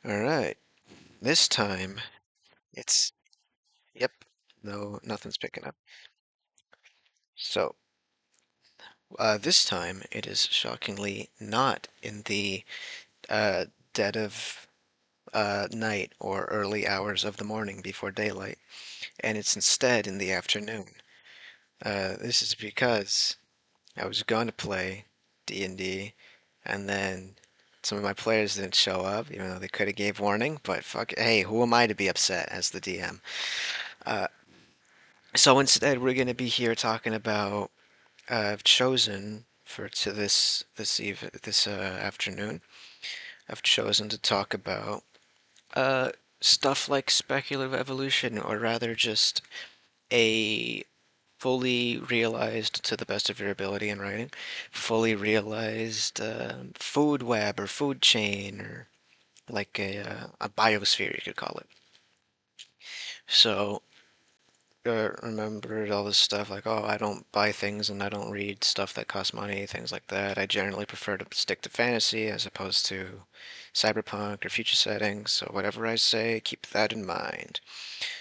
All right. This time it's, yep, no, nothing's picking up. So, this time it is shockingly not in the uh, dead of night or early hours of the morning before daylight, and it's instead in the afternoon. This is because I was going to play D&D, and then some of my players didn't show up, even though they could have gave warning. But fuck, hey, who am I to be upset as the DM? Uh, so instead, we're going to be here talking about I've chosen for to this afternoon. I've chosen to talk about uh stuff like speculative evolution, or rather, just a fully realized, to the best of your ability in writing, fully realized food web or food chain, or like a biosphere, you could call it. So remembered all this stuff like, oh, I don't buy things and I don't read stuff that costs money, things like that. I generally prefer to stick to fantasy as opposed to cyberpunk or future settings. So whatever I say, keep that in mind.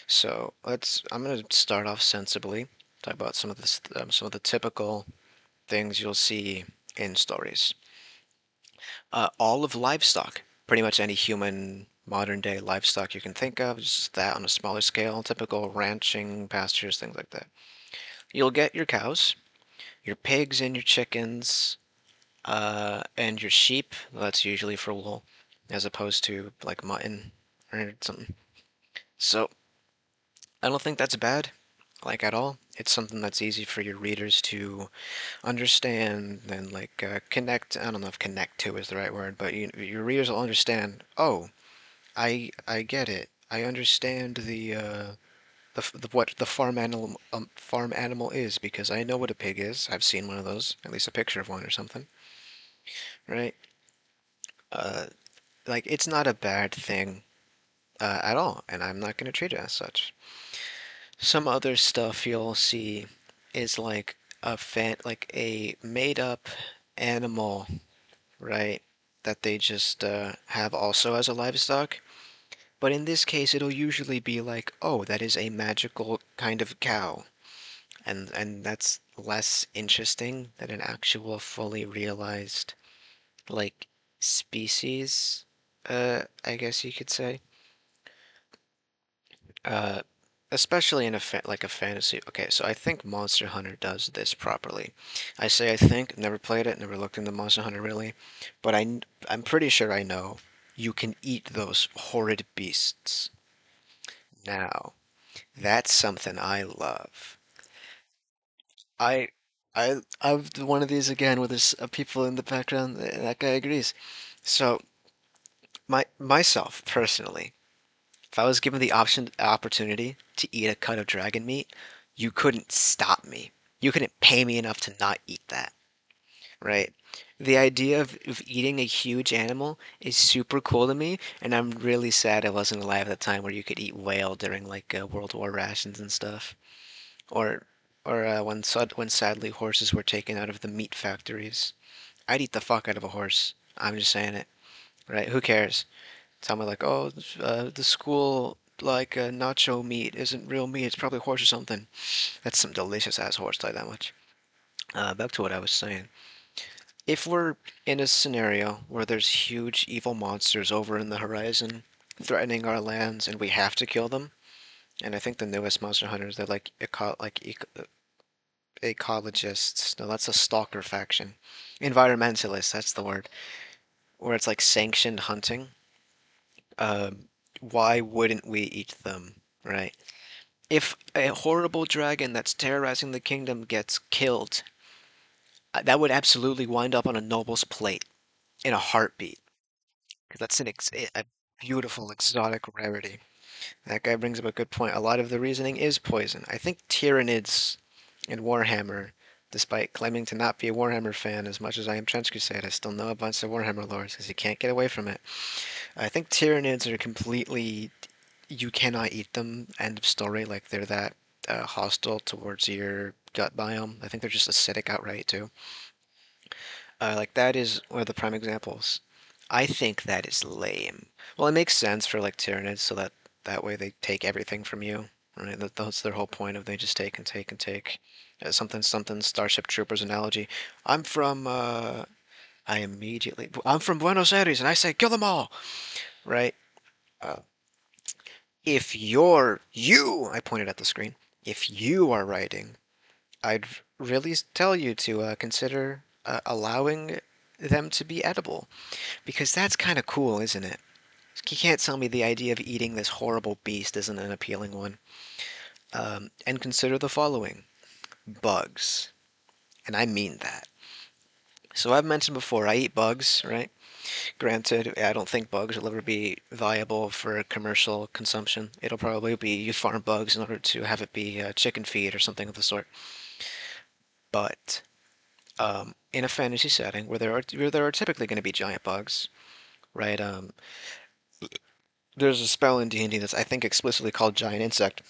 So I'm gonna start off sensibly, talk about some of the typical things you'll see in stories. All of livestock, pretty much any human modern day livestock you can think of, just that on a smaller scale, typical ranching, pastures, things like that. You'll get your cows, your pigs, and your chickens, and your sheep. Well, that's usually for wool, as opposed to like mutton or something. So I don't think that's bad, like at all. It's something that's easy for your readers to understand and like connect. I don't know if connect to is the right word, but your readers will understand. Oh, I get it. I understand what the farm animal is because I know what a pig is. I've seen one of those, at least a picture of one or something, right? Uh, like it's not a bad thing at all, and I'm not going to treat it as such. Some other stuff you'll see is like like a made up animal, right? That they just have also as a livestock. But in this case, it'll usually be like, oh, that is a magical kind of cow. And that's less interesting than an actual fully realized like species, I guess you could say. Uh, Especially in like a fantasy. Okay, so I think Monster Hunter does this properly. I say I think, never played it, never looked into Monster Hunter really, but I'm pretty sure I know you can eat those horrid beasts. Now, that's something I love. I I'm one of these again where there's people in the background. That guy agrees. So myself personally, if I was given the opportunity to eat a cut of dragon meat, you couldn't stop me. You couldn't pay me enough to not eat that, right? The idea of eating a huge animal is super cool to me, and I'm really sad I wasn't alive at the time where you could eat whale during like World War rations and stuff, or when sadly horses were taken out of the meat factories. I'd eat the fuck out of a horse. I'm just saying it, right? Who cares? Tell me like, oh, the school like nacho meat isn't real meat. It's probably horse or something. That's some delicious ass horse, tell you that much. Back to what I was saying. If we're in a scenario where there's huge evil monsters over in the horizon threatening our lands and we have to kill them, and I think the newest Monster Hunters, they're like ecologists. No, that's a stalker faction. Environmentalists, that's the word. Where it's like sanctioned hunting. Um, why wouldn't we eat them, right? If a horrible dragon that's terrorizing the kingdom gets killed, that would absolutely wind up on a noble's plate in a heartbeat. Because that's a beautiful exotic rarity. That guy brings up a good point. A lot of the reasoning is poison. I think Tyranids in Warhammer, despite claiming to not be a Warhammer fan as much as I am Trench Crusade, I still know a bunch of Warhammer lores because you can't get away from it. I think Tyranids are completely, you cannot eat them, end of story. Like they're that hostile towards your gut biome. I think they're just acidic outright too. Like that is one of the prime examples. I think that is lame. Well, it makes sense for like Tyranids, so that way they take everything from you, right? That's their whole point of they just take and take and take. Something something Starship Troopers analogy. I'm from I'm from Buenos Aires, and I say kill them all, right? Uh, if I pointed at the screen. If you are writing, I'd really tell you to consider allowing them to be edible because that's kind of cool, isn't it? You can't tell me the idea of eating this horrible beast isn't an appealing one. And consider the following bugs. And I mean that. So I've mentioned before, I eat bugs, right? Granted, I don't think bugs will ever be viable for commercial consumption. It'll probably be you farm bugs in order to have it be chicken feed or something of the sort. But in a fantasy setting where there are typically going to be giant bugs, right? There's a spell in D&D that's I think explicitly called giant insect.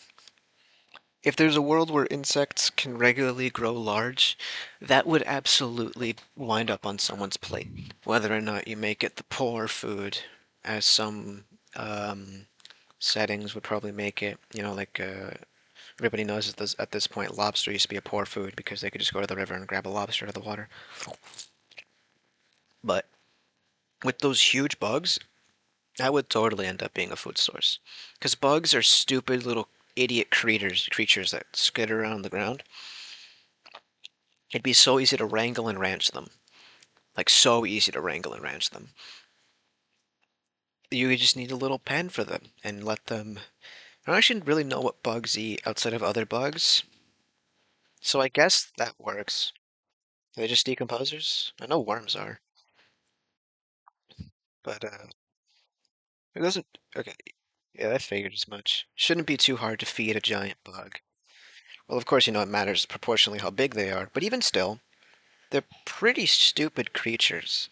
If there's a world where insects can regularly grow large, that would absolutely wind up on someone's plate. Whether or not you make it the poor food, as some um, settings would probably make it, like everybody knows at this point, lobster used to be a poor food because they could just go to the river and grab a lobster out of the water. But with those huge bugs, that would totally end up being a food source. Because bugs are stupid little idiot creatures that skitter around the ground. It'd be so easy to wrangle and ranch them. Like, so easy to wrangle and ranch them. You just need a little pen for them and let them. I don't actually really know what bugs eat outside of other bugs, so I guess that works. Are they just decomposers? I know worms are, but it doesn't. Okay, yeah, I figured as much. Shouldn't be too hard to feed a giant bug. Well, of course, it matters proportionally how big they are, but even still, they're pretty stupid creatures.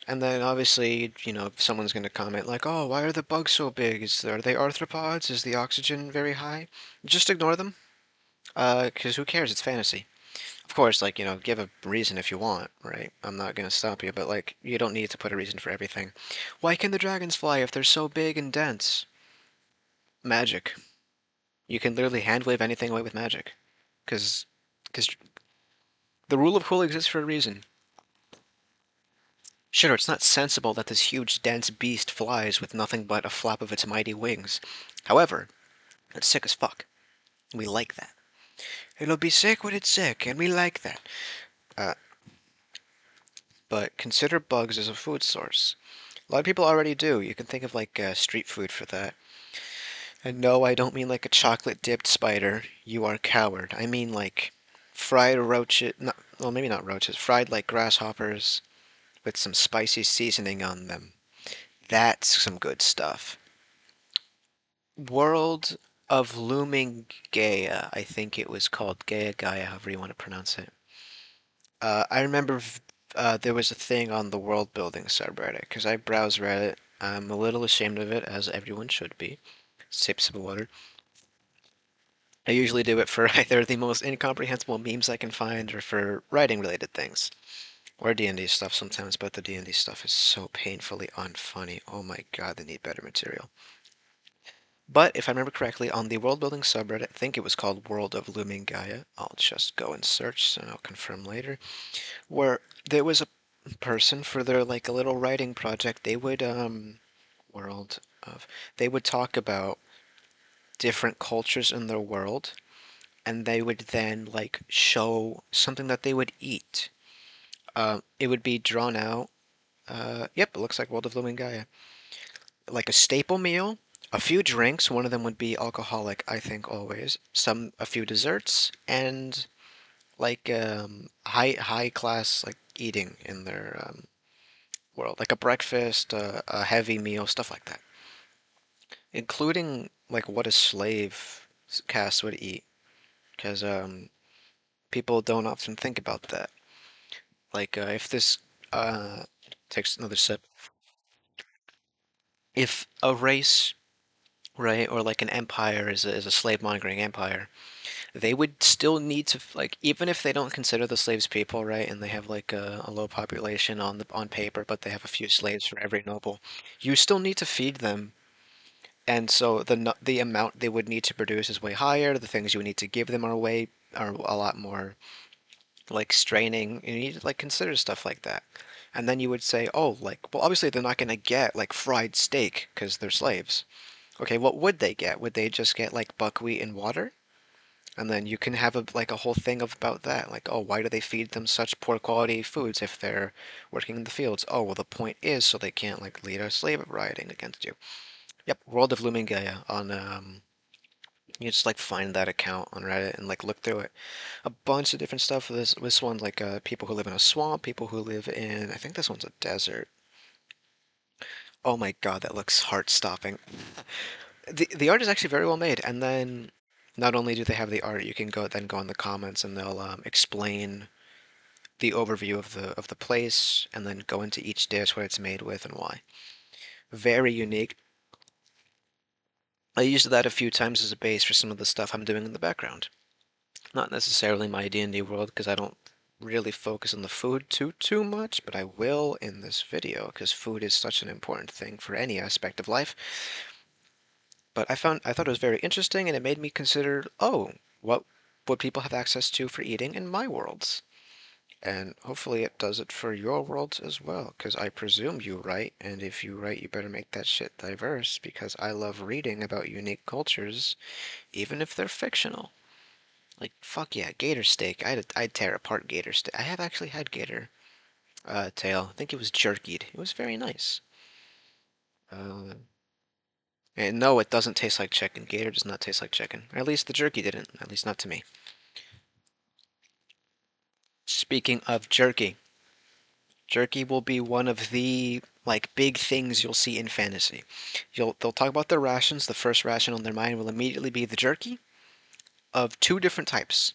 And then obviously, if someone's going to comment like, "Oh, why are the bugs so big? Are they arthropods? Is the oxygen very high?" Just ignore them, 'cause who cares? It's fantasy. Of course, like, give a reason if you want, right? I'm not going to stop you, but like, you don't need to put a reason for everything. Why can the dragons fly if they're so big and dense? Magic. You can literally hand wave anything away with magic, because because the rule of cool exists for a reason. Sure, it's not sensible that this huge, dense beast flies with nothing but a flap of its mighty wings. However, it's sick as fuck. We like that. It'll be sick when it's sick, and we like that. Uh, but consider bugs as a food source. A lot of people already do. You can think of like street food for that. And no, I don't mean like a chocolate dipped spider. You are a coward. I mean like fried roaches. Not, well, maybe not roaches. Fried like grasshoppers with some spicy seasoning on them. That's some good stuff. World of Looming Gaia, I think it was called Gaia, however you want to pronounce it. I remember there was a thing on the world building subreddit because I browse Reddit. I'm a little ashamed of it, as everyone should be. Sips of water. I usually do it for either the most incomprehensible memes I can find or for writing related things. Or D&D stuff sometimes, but the D&D stuff is so painfully unfunny. Oh my god, they need better material. But if I remember correctly, on the world building subreddit, I think it was called World of Looming Gaia. I'll just go and search and I'll confirm later. Where there was a person for their like a little writing project, they would world of they would talk about different cultures in their world and they would then like show something that they would eat. It would be drawn out. Yep, it looks like World of Looming Gaia. Like a staple meal, a few drinks. One of them would be alcoholic, I think, always. A few desserts, and like high class like eating in their world, like a breakfast, a heavy meal, stuff like that, including like what a slave caste would eat, because people don't often think about that. Like if this takes another sip, if a race, right, or like an empire is a slave mongering empire, they would still need to like even if they don't consider the slaves people, right? And they have like a low population on paper, but they have a few slaves for every noble. You still need to feed them, and so the amount they would need to produce is way higher. The things you would need to give them are a lot more like straining. You need to like consider stuff like that. And then you would say, oh, like, well, obviously they're not going to get like fried steak because they're slaves. Okay, what would they get? Would they just get like buckwheat and water? And then you can have a whole thing about that. Like, oh, why do they feed them such poor quality foods if they're working in the fields? Oh, well, the point is so they can't like lead a slave rioting against you. Yep, World of Looming Gaia on you just like find that account on Reddit and like look through it. A bunch of different stuff. This one like people who live in a swamp, people who live in I think this one's a desert. Oh my God, that looks heart-stopping. The art is actually very well made, and then not only do they have the art, you can go in the comments and they'll explain the overview of the place, and then go into each dish, what it's made with, and why. Very unique. I used that a few times as a base for some of the stuff I'm doing in the background. Not necessarily my D&D world, because I don't really focus on the food too much, but I will in this video, because food is such an important thing for any aspect of life. But I thought it was very interesting, and it made me consider, oh, what would people have access to for eating in my worlds? And hopefully it does it for your worlds as well, because I presume you write, and if you write, you better make that shit diverse, because I love reading about unique cultures, even if they're fictional. Like, fuck yeah, gator steak. I'd tear apart gator steak. I have actually had gator tail. I think it was jerkied. It was very nice. Uh, and no, it doesn't taste like chicken. Gator does not taste like chicken. Or at least the jerky didn't. At least not to me. Speaking of jerky, jerky will be one of the like big things you'll see in fantasy. They'll talk about their rations. The first ration on their mind will immediately be the jerky of two different types.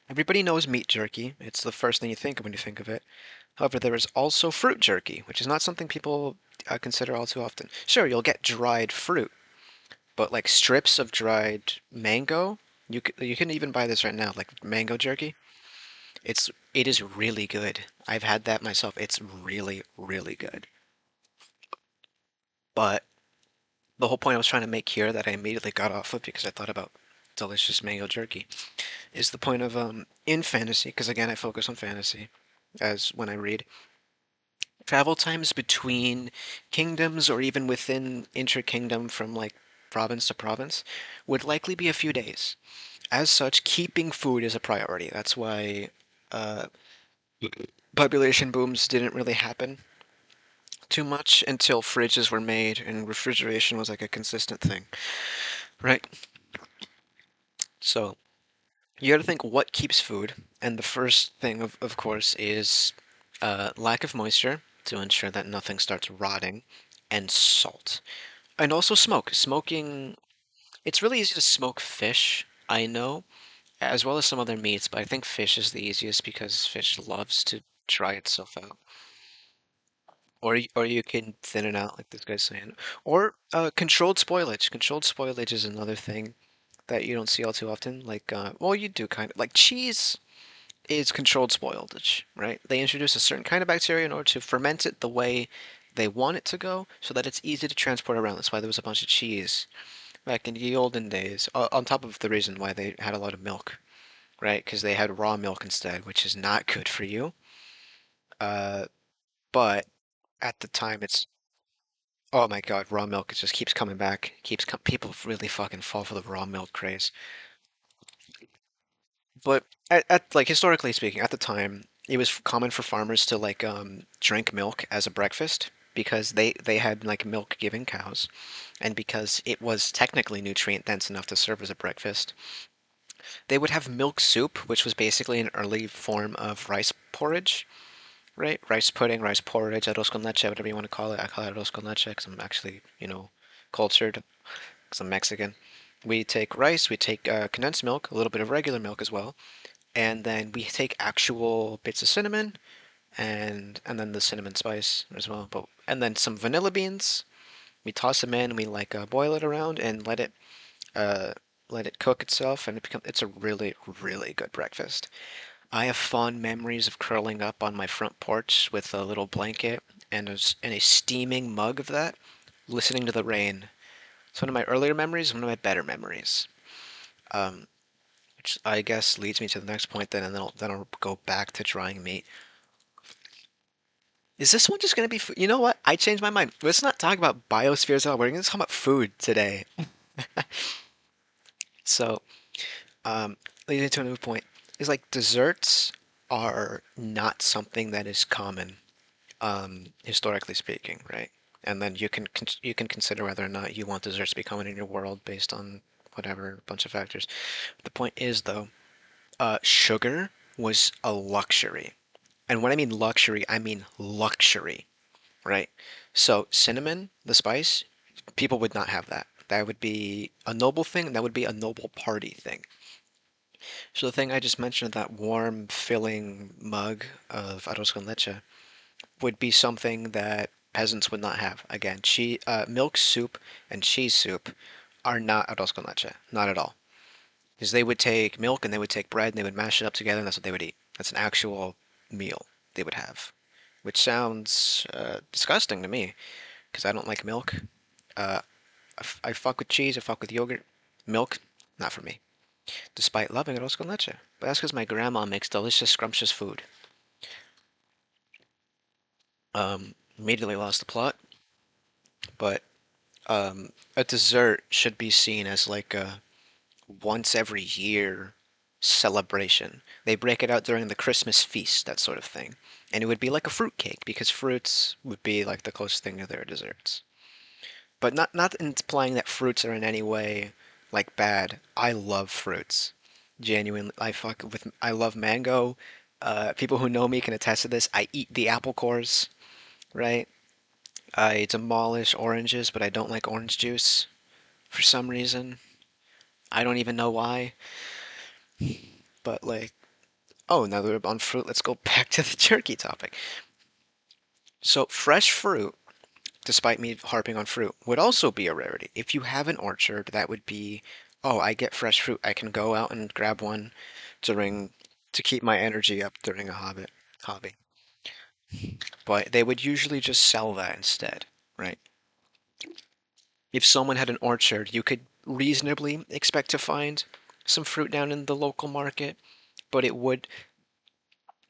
Everybody knows meat jerky. It's the first thing you think of when you think of it. However, there is also fruit jerky, which is not something people consider all too often. Sure, you'll get dried fruit, but like strips of dried mango, you can even buy this right now, like mango jerky. It is really good. I've had that myself. It's really good. But the whole point I was trying to make here that I immediately got off of because I thought about delicious mango jerky is the point of in fantasy, because again I focus on fantasy as when I read. Travel times between kingdoms or even within inter-kingdom from like province to province would likely be a few days. As such, keeping food is a priority. That's why uh, population booms didn't really happen too much until fridges were made and refrigeration was like a consistent thing, right? So you got to think what keeps food, and the first thing, of course, is lack of moisture to ensure that nothing starts rotting, and salt. And also smoke. Smoking, it's really easy to smoke fish, I know, as well as some other meats, but I think fish is the easiest because fish loves to dry itself out. Or you can thin it out, like this guy's saying. Or controlled spoilage. Controlled spoilage is another thing that you don't see all too often. Like, well, you do kind of. Like cheese is controlled spoilage, right? They introduce a certain kind of bacteria in order to ferment it the way they want it to go so that it's easy to transport around. That's why there was a bunch of cheese back in the olden days, on top of the reason why they had a lot of milk, right? Because they had raw milk instead, which is not good for you. Uh, but at the time, oh my God, raw milk, it just keeps coming back. People really fucking fall for the raw milk craze. But like historically speaking, at the time, it was common for farmers to like drink milk as a breakfast because they had like milk giving cows, and because it was technically nutrient dense enough to serve as a breakfast. They would have milk soup, which was basically an early form of rice porridge, right? Rice pudding, rice porridge, arroz con leche, whatever you want to call it. I call it arroz con leche because I'm actually, cultured, because I'm Mexican. We take rice, we take condensed milk, a little bit of regular milk as well, and then we take actual bits of cinnamon and then the cinnamon spice as well. But and then some vanilla beans. We toss them in, we like boil it around and let it. let it cook itself, and it's a really, really good breakfast. I have fond memories of curling up on my front porch with a little blanket and a steaming mug of that, listening to the rain. It's one of my earlier memories, one of my better memories. Um, which I guess leads me to the next point then, and then I'll go back to drying meat. Is this one just gonna be food? You know what? I changed my mind. Let's not talk about biospheres at all. We're gonna talk about food today. So, um, leading to a new point is like desserts are not something that is common, historically speaking, right? And then you can consider whether or not you want desserts to be common in your world based on whatever bunch of factors. The point is though, sugar was a luxury. And when I mean luxury, I mean luxury, right? So cinnamon, the spice, people would not have that. That would be a noble thing, and that would be a noble party thing. So the thing I just mentioned, that warm, filling mug of arroz con leche, would be something that peasants would not have. Again, milk soup and cheese soup are not arroz con leche, not at all. Because they would take milk and they would take bread and they would mash it up together, and that's what they would eat. That's an actual meal they would have, which sounds disgusting to me because I don't like milk. Uh, I fuck with cheese, I fuck with yogurt. Milk, not for me, despite loving arroz con leche. But that's because my grandma makes delicious, scrumptious food. Immediately lost the plot, but a dessert should be seen as like a once every year celebration. They break it out during the Christmas feast, that sort of thing. And it would be like a fruit cake because fruits would be like the closest thing to their desserts. But not implying that fruits are in any way like bad. I love fruits. Genuinely, I love mango. People who know me can attest to this. I eat the apple cores, right? I demolish oranges, but I don't like orange juice for some reason. I don't even know why. But like, oh, now that we're on fruit, let's go back to the turkey topic. So fresh fruit, despite me harping on fruit, would also be a rarity. If you have an orchard, that would be, oh, I get fresh fruit. I can go out and grab one during to keep my energy up during a hobby. But they would usually just sell that instead, right? If someone had an orchard, you could reasonably expect to find some fruit down in the local market, but it would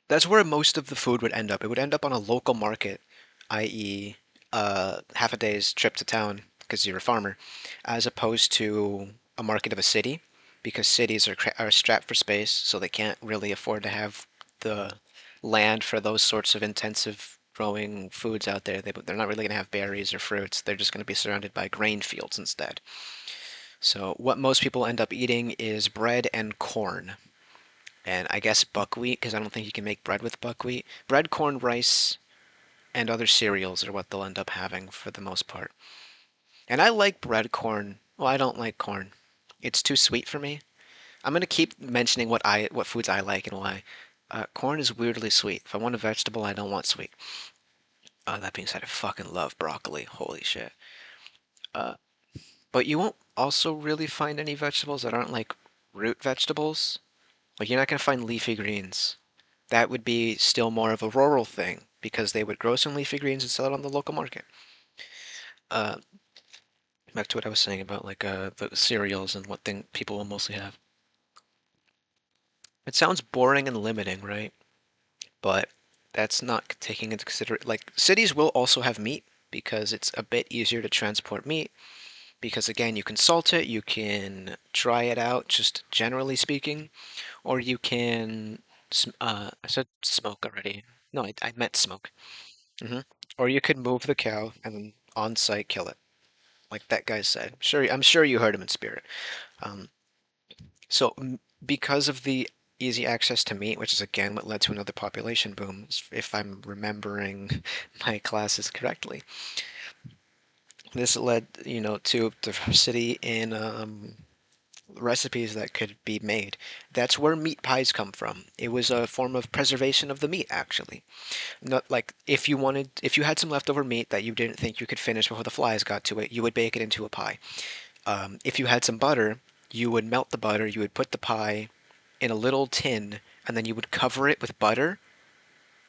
that's where most of the food would end up. It would end up on a local market, i.e., half a day's trip to town because you're a farmer, as opposed to a market of a city, because cities are strapped for space, so they can't really afford to have the land for those sorts of intensive growing foods out there. They're not really going to have berries or fruits. They're just going to be surrounded by grain fields instead. So what most people end up eating is bread and corn and I guess buckwheat because I don't think you can make bread with buckwheat. Bread, corn, rice, and other cereals are what they'll end up having for the most part. And I like bread corn. Well, I don't like corn. It's too sweet for me. I'm gonna keep mentioning what foods I like and why. Corn is weirdly sweet. If I want a vegetable, I don't want sweet. That being said, I fucking love broccoli. Holy shit. Uh, but you won't also really find any vegetables that aren't like root vegetables. Like you're not gonna find leafy greens. That would be still more of a rural thing because they would grow some leafy greens and sell it on the local market. Uh, Back to what I was saying about like the cereals and what thing people will mostly have. It sounds boring and limiting, right? But that's not taking into consideration. Like cities will also have meat because it's a bit easier to transport meat. Because again, you can salt it, you can dry it out, just generally speaking, or you can. I said smoke already. No, I meant smoke. Hmm. Or you could move the cow and then on site kill it, like that guy said. I'm sure you heard him in spirit. Um, because of the easy access to meat, which is again what led to another population boom, if I'm remembering my classes correctly, this led, to diversity in recipes that could be made. That's where meat pies come from. It was a form of preservation of the meat, actually. Not like if you had some leftover meat that you didn't think you could finish before the flies got to it, you would bake it into a pie. If you had some butter, You would melt the butter, you would put the pie in a little tin, and then you would cover it with butter,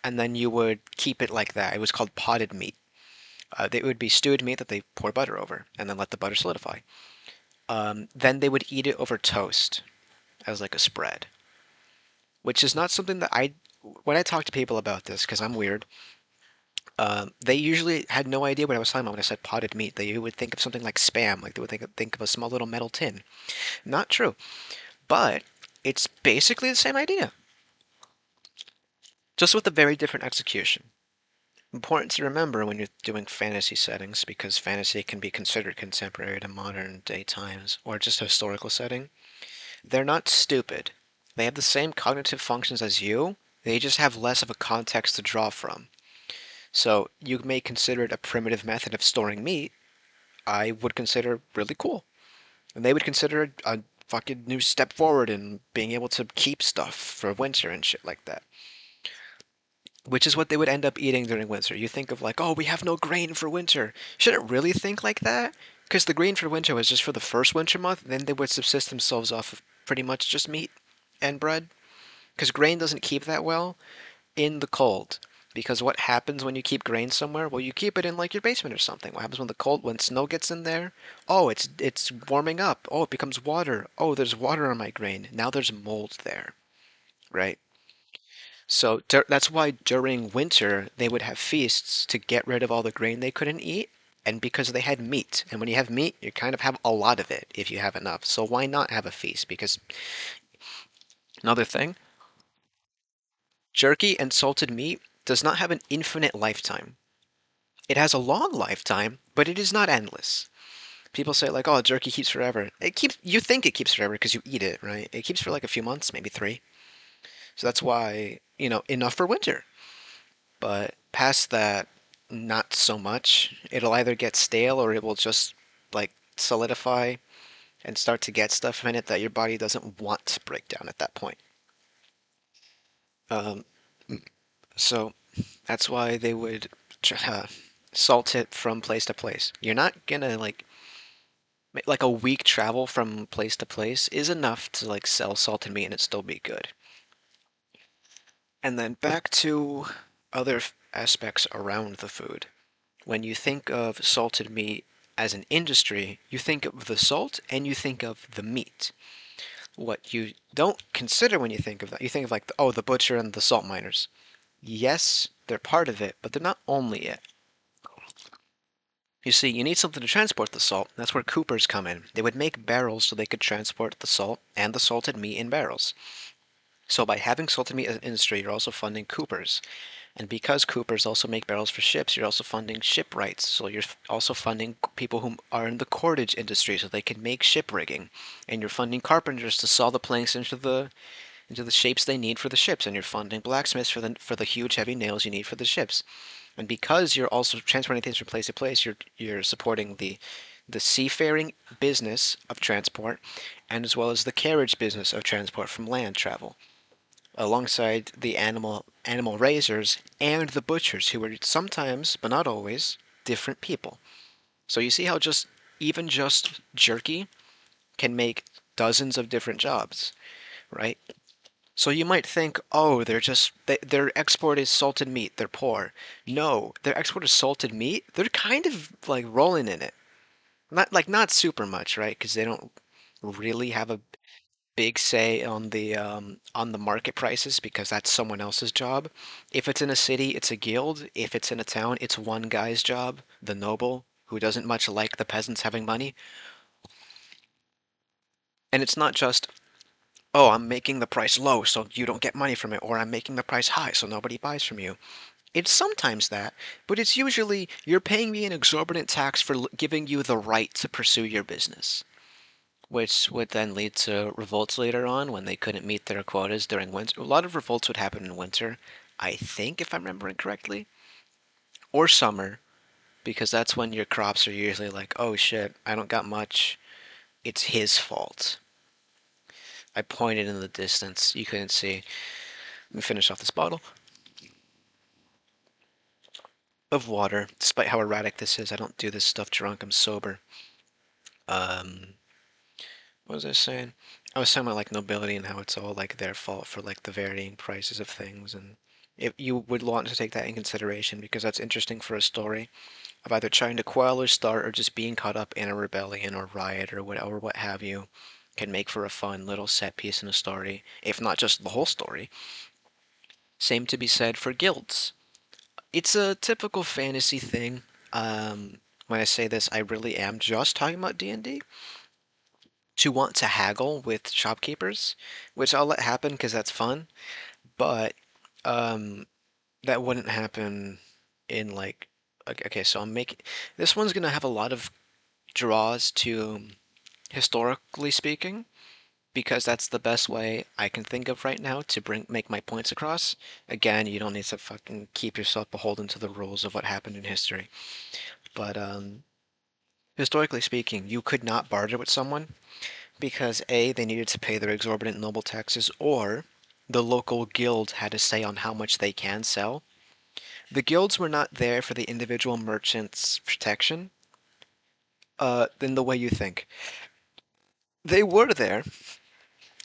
and then you would keep it like that. It was called potted meat. It would be stewed meat that they pour butter over, and then let the butter solidify. Then they would eat it over toast as like a spread, which is not something that when I talk to people about this, because I'm weird, they usually had no idea what I was talking about when I said potted meat. They would think of something like Spam, like they would think of a small little metal tin. Not true, but it's basically the same idea, just with a very different execution. Important to remember when you're doing fantasy settings, because fantasy can be considered contemporary to modern day times, or just a historical setting. They're not stupid. They have the same cognitive functions as you, they just have less of a context to draw from. So you may consider it a primitive method of storing meat. I would consider really cool. And they would consider it a fucking new step forward in being able to keep stuff for winter and shit like that. Which is what they would end up eating during winter. You think of like, oh, we have no grain for winter. Should it really think like that? Because the grain for winter was just for the first winter month, and then they would subsist themselves off of pretty much just meat and bread. Because grain doesn't keep that well in the cold. Because what happens when you keep grain somewhere? Well, you keep it in like your basement or something. What happens when snow gets in there? Oh, it's warming up. Oh, it becomes water. Oh, there's water on my grain. Now there's mold there, right? So that's why during winter they would have feasts to get rid of all the grain they couldn't eat, and because they had meat. And when you have meat, you kind of have a lot of it if you have enough. So why not have a feast? Because another thing, jerky and salted meat does not have an infinite lifetime. It has a long lifetime, but it is not endless. People say like, "Oh, jerky keeps forever." It keeps. You think it keeps forever because you eat it, right? It keeps for like a few months, maybe three. So that's why enough for winter. But past that, not so much. It'll either get stale or it will just like solidify and start to get stuff in it that your body doesn't want to break down at that point. Um, so that's why they would salt it from place to place. You're not gonna like a week travel from place to place is enough to like sell salted meat and it still be good. And then back to other aspects around the food. When you think of salted meat as an industry, you think of the salt and you think of the meat. What you don't consider when you think of that, you think of like, the butcher and the salt miners. Yes, they're part of it, but they're not only it. You see, you need something to transport the salt. That's where coopers come in. They would make barrels so they could transport the salt and the salted meat in barrels. So by having salted meat as an industry, you're also funding coopers. And because coopers also make barrels for ships, you're also funding shipwrights. So you're also funding people who are in the cordage industry so they can make ship rigging. And you're funding carpenters to saw the planks into the shapes they need for the ships. And you're funding blacksmiths for the huge heavy nails you need for the ships. And because you're also transporting things from place to place, you're supporting the seafaring business of transport, and as well as the carriage business of transport from land travel, alongside the animal raisers and the butchers, who are sometimes, but not always, different people. So you see how just jerky can make dozens of different jobs, right? So you might think, oh, their export is salted meat. They're poor. No, their export is salted meat. They're kind of like rolling in it. Not super much, right? Because they don't really have a big say on the market prices because that's someone else's job. If it's in a city, it's a guild. If it's in a town, it's one guy's job, the noble, who doesn't much like the peasants having money. And it's not just, oh, I'm making the price low so you don't get money from it, or I'm making the price high so nobody buys from you. It's sometimes that, but it's usually you're paying me an exorbitant tax for giving you the right to pursue your business, which would then lead to revolts later on when they couldn't meet their quotas during winter. A lot of revolts would happen in winter, I think, if I'm remembering correctly, or summer, because that's when your crops are usually like, oh shit, I don't got much. It's his fault. I pointed in the distance. You couldn't see. Let me finish off this bottle of water. Despite how erratic this is, I don't do this stuff drunk. I'm sober. Um, What was I saying? I was talking about like nobility and how it's all like their fault for like the varying prices of things, and if you would want to take that in consideration because that's interesting for a story of either trying to quell or start or just being caught up in a rebellion or riot or what have you, can make for a fun little set piece in a story, if not just the whole story. Same to be said for guilds. It's a typical fantasy thing. When I say this, I really am just talking about D&D. To want to haggle with shopkeepers, which I'll let happen because that's fun, but um, that wouldn't happen in like. Okay, so I'm making this one's gonna have a lot of draws to historically speaking because that's the best way I can think of right now to make my points across. Again, you don't need to fucking keep yourself beholden to the rules of what happened in history, but historically speaking, you could not barter with someone because A, they needed to pay their exorbitant noble taxes, or the local guild had a say on how much they can sell. The guilds were not there for the individual merchant's protection, in the way you think. They were there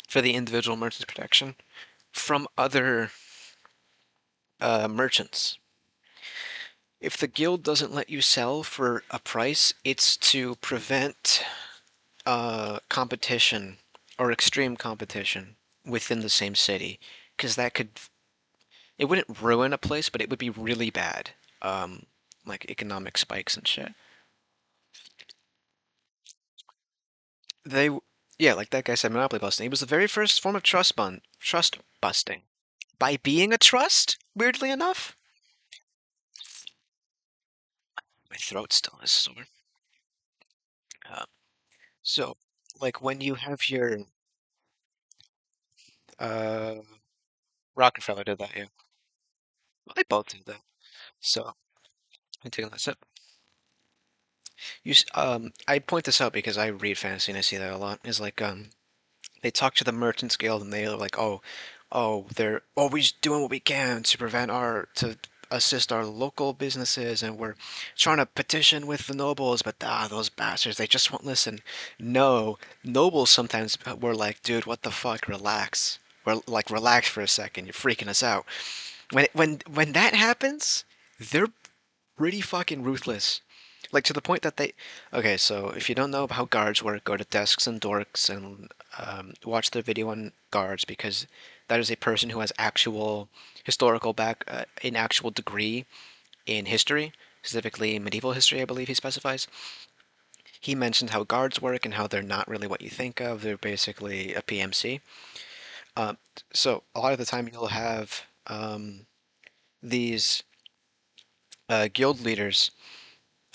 for the individual merchant's protection from other merchants. If the guild doesn't let you sell for a price, it's to prevent competition or extreme competition within the same city, because that could it wouldn't ruin a place, but it would be really bad. Um, like economic spikes and shit. They, yeah, like that guy said, monopoly busting. It was the very first form of trust busting. By being a trust, weirdly enough. My throat still is sore. Uh, so, like when you have your, uh, Rockefeller did that, yeah. Well, they both did that. So, let me take a sip. I point this out because I read fantasy and I see that a lot. Is like, they talk to the Merchants Guild and they're like, they're always doing what we can to to assist our local businesses, and we're trying to petition with the nobles, but those bastards, they just won't listen. No, nobles sometimes were like, dude, what the fuck, relax. We're like, relax for a second, you're freaking us out. When that happens, they're pretty fucking ruthless. Like to the point that okay, so if you don't know how guards work, go to Desks and Dorks and watch the video on guards because that is a person who has actual an actual degree in history, specifically medieval history, I believe he specifies. He mentioned how guards work and how they're not really what you think of. They're basically a PMC. Uh, so a lot of the time you'll have these guild leaders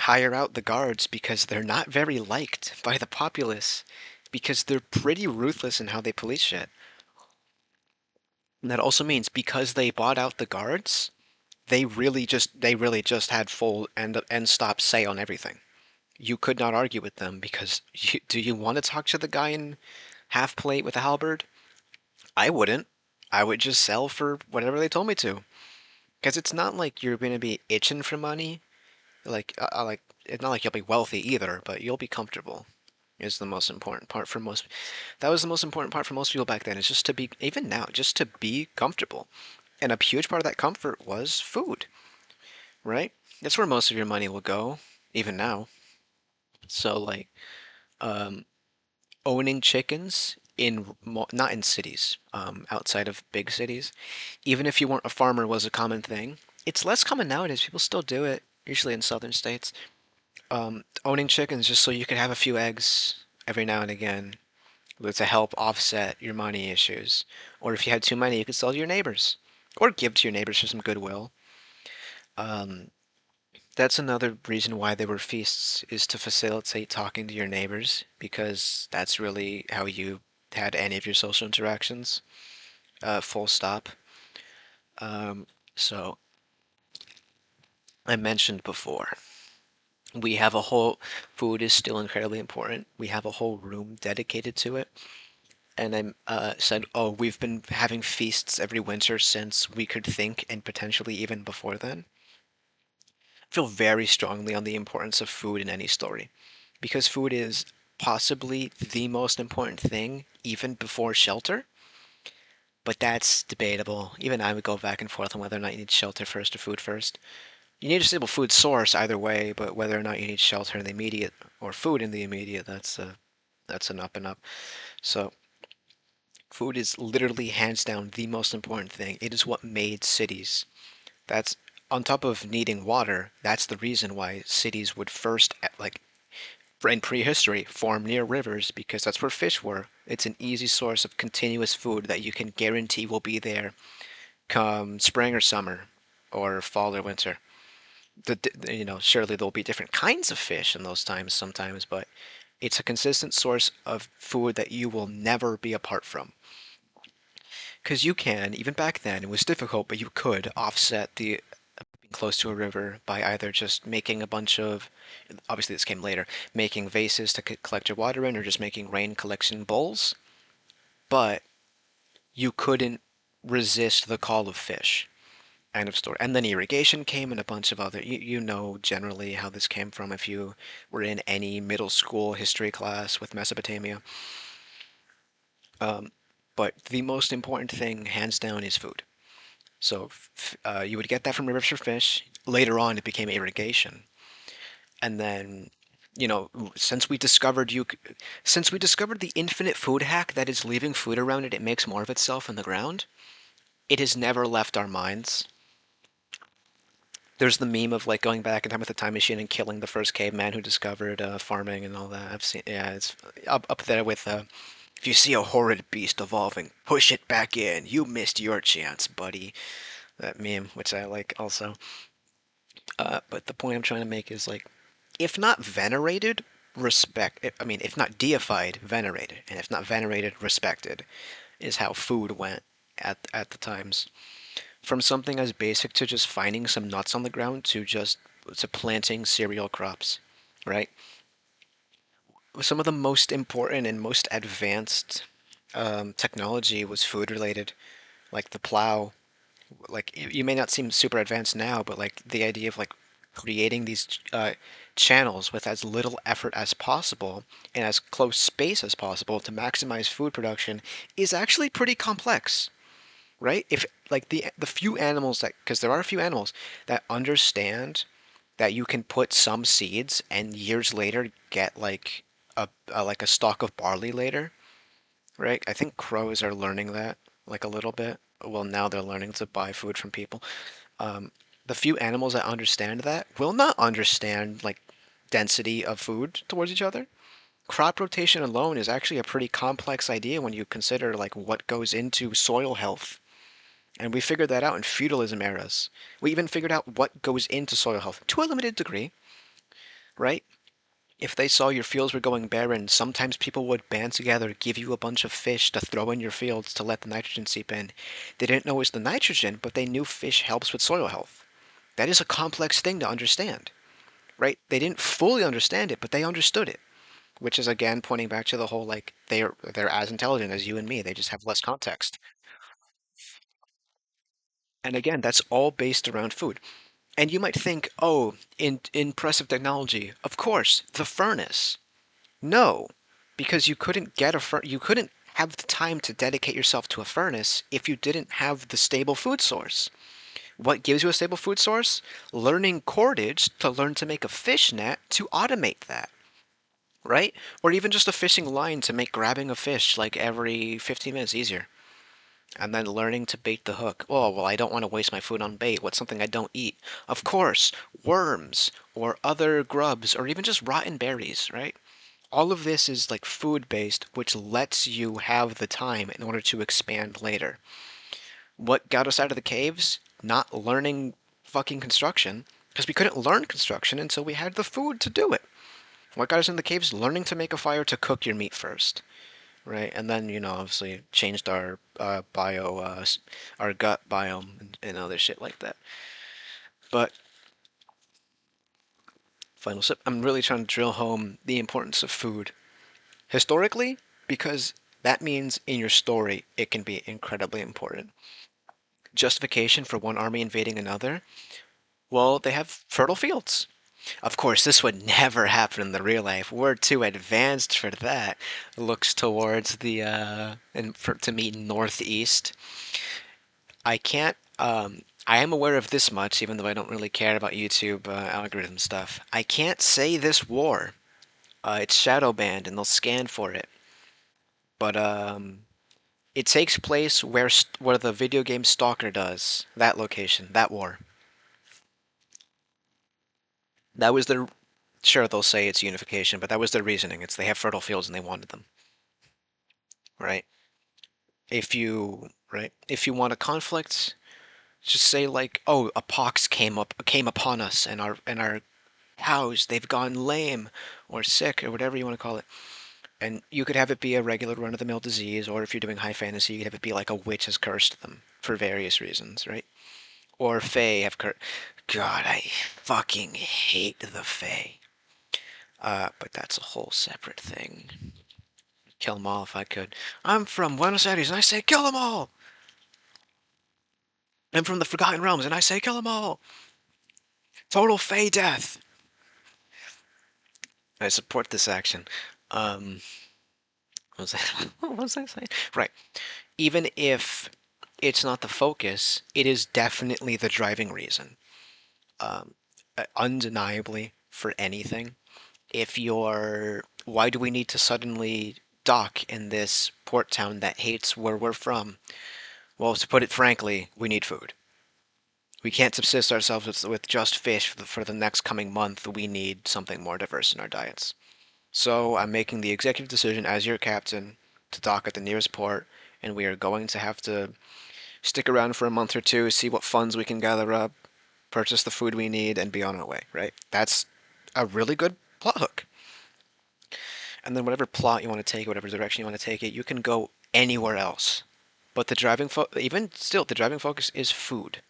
hire out the guards because they're not very liked by the populace because they're pretty ruthless in how they police shit. And that also means because they bought out the guards, they really just had full end stop say on everything. You could not argue with them because do you want to talk to the guy in half plate with a halberd? I wouldn't. I would just sell for whatever they told me to. Because it's not like you're going to be itching for money. Like it's not like you'll be wealthy either, but you'll be comfortable. Is the most important part for most. That was the most important part for most people back then. Is just to be, even now, just to be comfortable. And a huge part of that comfort was food, right? That's where most of your money will go, even now. So like, um, owning chickens in not in cities, outside of big cities, even if you weren't a farmer, was a common thing. It's less common nowadays. People still do it, usually in southern states. Owning chickens just so you could have a few eggs every now and again to help offset your money issues. Or if you had too many, you could sell to your neighbors or give to your neighbors for some goodwill. Um, that's another reason why they were feasts, is to facilitate talking to your neighbors, because that's really how you had any of your social interactions. Full stop. Um, so I mentioned before, we have a whole food is still incredibly important. We have a whole room dedicated to it. And I said, "Oh, we've been having feasts every winter since we could think, and potentially even before then." I feel very strongly on the importance of food in any story, because food is possibly the most important thing, even before shelter. But that's debatable. Even I would go back and forth on whether or not you need shelter first or food first. You need a stable food source either way, but whether or not you need shelter in the immediate or food in the immediate, that's an up and up. So food is literally hands down the most important thing. It is what made cities. That's on top of needing water. That's the reason why cities would first, like in prehistory, form near rivers because that's where fish were. It's an easy source of continuous food that you can guarantee will be there come spring or summer or fall or winter. Surely there'll be different kinds of fish in those times sometimes, but it's a consistent source of food that you will never be apart from. Because you can, even back then, it was difficult, but you could offset the being close to a river by either just making a bunch of, obviously this came later, making vases to collect your water in, or just making rain collection bowls. But you couldn't resist the call of fish. End of story. And then irrigation came and a bunch of other, you know generally how this came from if you were in any middle school history class with Mesopotamia. Um, but the most important thing, hands down, is food. So you would get that from rivers for fish. Later on, it became irrigation. And then, since since we discovered the infinite food hack that is leaving food around it, it makes more of itself in the ground. It has never left our minds. There's the meme of like going back in time with a time machine and killing the first caveman who discovered farming and all that. I've seen, yeah, it's up there with if you see a horrid beast evolving, push it back in. You missed your chance, buddy. That meme, which I like also. But the point I'm trying to make is like, if not venerated, respect. I mean, if not deified, venerated, and if not venerated, respected, is how food went at the times. From something as basic to just finding some nuts on the ground to planting cereal crops, right? Some of the most important and most advanced technology was food related, like the plow. Like you may not seem super advanced now, but like the idea of like creating these channels with as little effort as possible and as close space as possible to maximize food production is actually pretty complex, right? If like the few animals that, because there are a few animals that understand that you can put some seeds and years later get like a stalk of barley later, right? I think crows are learning that like a little bit. Well, now they're learning to buy food from people. Um, the few animals that understand that will not understand like density of food towards each other. Crop rotation alone is actually a pretty complex idea when you consider like what goes into soil health. And we figured that out in feudalism eras. We even figured out what goes into soil health to a limited degree, right? If they saw your fields were going barren, sometimes people would band together, give you a bunch of fish to throw in your fields to let the nitrogen seep in. They didn't know it was the nitrogen, but they knew fish helps with soil health. That is a complex thing to understand, right? They didn't fully understand it, but they understood it, which is again pointing back to the whole like they're as intelligent as you and me. They just have less context. And again, that's all based around food. And you might think, oh, impressive technology. Of course, the furnace. No, because you couldn't have the time to dedicate yourself to a furnace if you didn't have the stable food source. What gives you a stable food source? Learning cordage to learn to make a fish net to automate that, right? Or even just a fishing line to make grabbing a fish like every 15 minutes easier. And then learning to bait the hook. Oh, well, I don't want to waste my food on bait. What's something I don't eat? Of course, worms or other grubs or even just rotten berries, right? All of this is like food based, which lets you have the time in order to expand later. What got us out of the caves? Not learning fucking construction, because we couldn't learn construction until we had the food to do it. What got us in the caves? Learning to make a fire to cook your meat first, right? And then, obviously changed our our gut biome and other shit like that. But final sip, I'm really trying to drill home the importance of food historically, because that means in your story it can be incredibly important. Justification for one army invading another? Well, they have fertile fields. Of course, this would never happen in the real life. We're too advanced for that. Looks towards the and for to me northeast. I can't. I am aware of this much, even though I don't really care about YouTube algorithm stuff. I can't say this war. It's shadow banned, and they'll scan for it. But it takes place where the video game Stalker does. That location, that war. That was their. Sure, they'll say it's unification, but that was their reasoning. It's they have fertile fields and they wanted them, right? If you want a conflict, just say like, oh, a pox came upon us, and our cows they've gone lame or sick or whatever you want to call it. And you could have it be a regular run-of-the-mill disease, or if you're doing high fantasy, you could have it be like a witch has cursed them for various reasons, right? Or Fae have cursed. God, I fucking hate the Fae. But that's a whole separate thing. Kill them all if I could. I'm from Buenos Aires and I say kill them all. I'm from the Forgotten Realms and I say kill them all. Total Fae death. I support this action. Um, what was I, what was I saying? Right. Even if it's not the focus, it is definitely the driving reason. Um, undeniably for anything. If you're, why do we need to suddenly dock in this port town that hates where we're from? Well, to put it frankly, we need food. We can't subsist ourselves with just fish for the next coming month. We need something more diverse in our diets. So I'm making the executive decision as your captain to dock at the nearest port, and we are going to have to stick around for a month or two, see what funds we can gather up, purchase the food we need, and be on our way, right? That's a really good plot hook. And then whatever plot you want to take, whatever direction you want to take it, you can go anywhere else. But even still, the driving focus is food.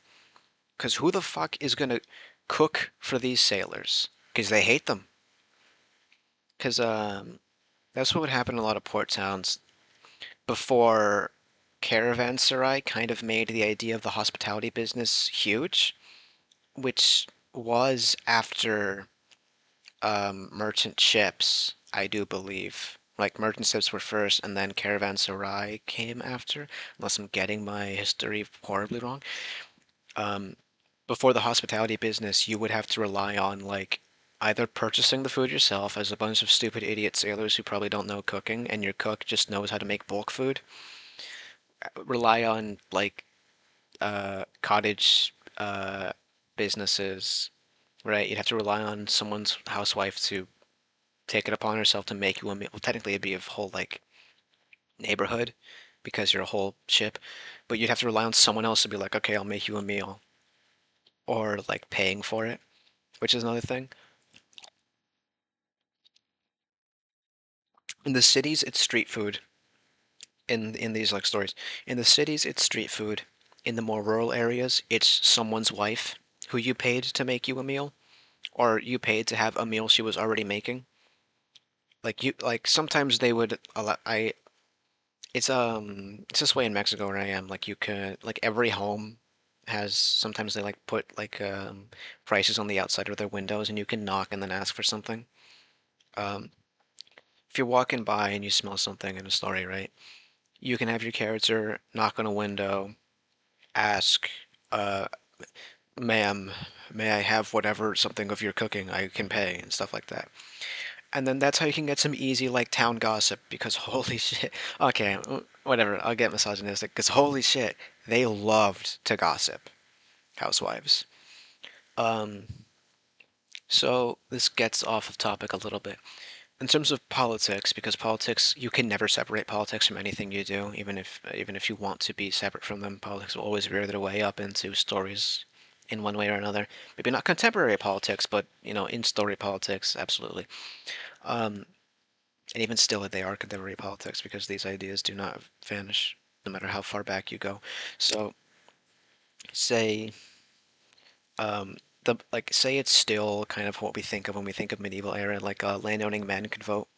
Because who the fuck is gonna cook for these sailors? Because they hate them. Because that's what would happen in a lot of port towns before caravanserai kind of made the idea of the hospitality business huge, which was after merchant ships, I do believe. Like merchant ships were first, and then caravanserai came after, unless I'm getting my history horribly wrong. Um, Before the hospitality business, you would have to rely on like either purchasing the food yourself as a bunch of stupid idiot sailors who probably don't know cooking, and your cook just knows how to make bulk food. Rely on like cottage businesses, right? You'd have to rely on someone's housewife to take it upon herself to make you a meal. Well, technically, it'd be a whole like neighborhood because you're a whole ship, but you'd have to rely on someone else to be like, okay, I'll make you a meal, or like paying for it, which is another thing. In the cities, it's street food. In these like stories, in the cities, it's street food. In the more rural areas, it's someone's wife who you paid to make you a meal, or you paid to have a meal she was already making. Like sometimes they would allow. It's this way in Mexico where I am. Like you could like every home has sometimes they like put like prices on the outside of their windows and you can knock and then ask for something. Um, if you're walking by and you smell something in a story, right? You can have your character knock on a window, ask, uh, ma'am, may I have whatever something of your cooking I can pay and stuff like that. And then that's how you can get some easy like town gossip because holy shit. Okay, whatever. I'll get misogynistic because holy shit, they loved to gossip, housewives. Um, so this gets off of topic a little bit. In terms of politics, because politics, you can never separate politics from anything you do, even if you want to be separate from them. Politics will always rear their way up into stories in one way or another. Maybe not contemporary politics, but in story politics, absolutely. Um, And even still, they are contemporary politics because these ideas do not vanish, no matter how far back you go. So, say, say it's still kind of what we think of when we think of medieval era, like landowning men could vote.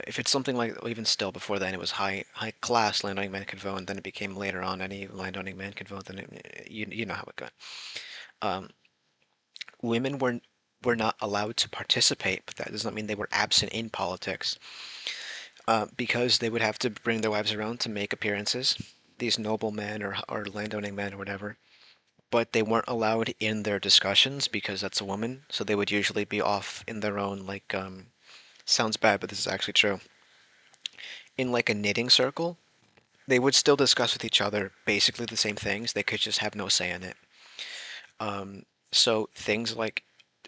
If it's something like even still before then, it was high class landowning men could vote, and then it became later on any landowning man could vote. Then you know how it got. Um, women were were not allowed to participate, but that does not mean they were absent in politics, because they would have to bring their wives around to make appearances, these noble men or landowning men or whatever. But they weren't allowed in their discussions because that's a woman, so they would usually be off in their own, like, sounds bad, but this is actually true. In like a knitting circle, they would still discuss with each other basically the same things. They could just have no say in it. Um, so things like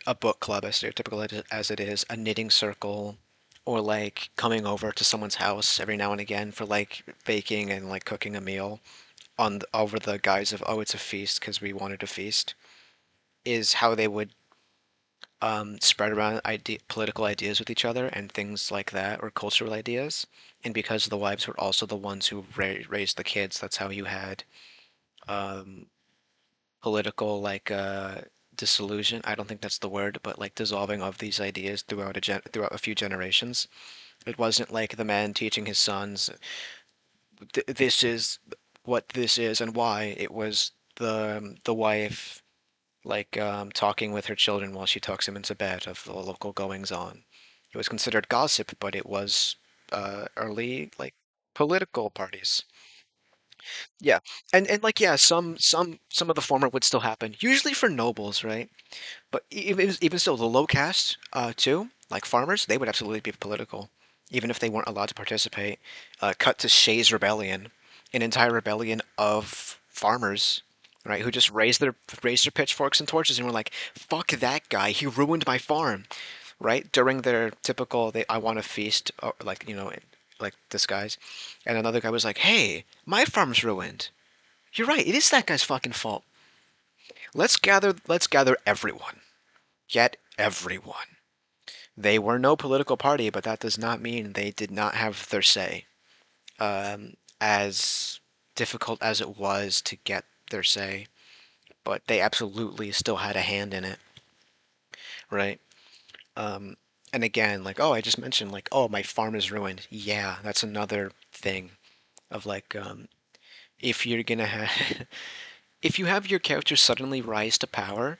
a book club, as stereotypical as it is, a knitting circle, or like coming over to someone's house every now and again for like baking and like cooking a meal over the guise of, oh, it's a feast because we wanted a feast, is how they would spread around political ideas with each other and things like that, or cultural ideas. And because the wives were also the ones who raised the kids, that's how you had um, political, like, disillusion. I don't think that's the word, but like dissolving of these ideas throughout a few generations. It wasn't like the man teaching his sons, This is what this is and why." It was the wife, like, talking with her children while she tucks them into bed of the local goings on. It was considered gossip, but it was early, like, political parties. Yeah, and like, yeah, some of the former would still happen, usually for nobles, right? But even still, the low caste, too, like farmers, they would absolutely be political, even if they weren't allowed to participate. Cut to Shays' rebellion, an entire rebellion of farmers, right, who just raised their pitchforks and torches and were like, "Fuck that guy! He ruined my farm!" Right, during their typical, I want to feast, or like, like disguise, and another guy was like, "Hey, my farm's ruined. You're right. It is that guy's fucking fault. Let's gather everyone. Get everyone." They were no political party, but that does not mean they did not have their say. As difficult as it was to get their say, but they absolutely still had a hand in it, right? Um, and again, like, oh, I just mentioned, like, oh, my farm is ruined. Yeah, that's another thing of like, if you're gonna have, if you have your character suddenly rise to power,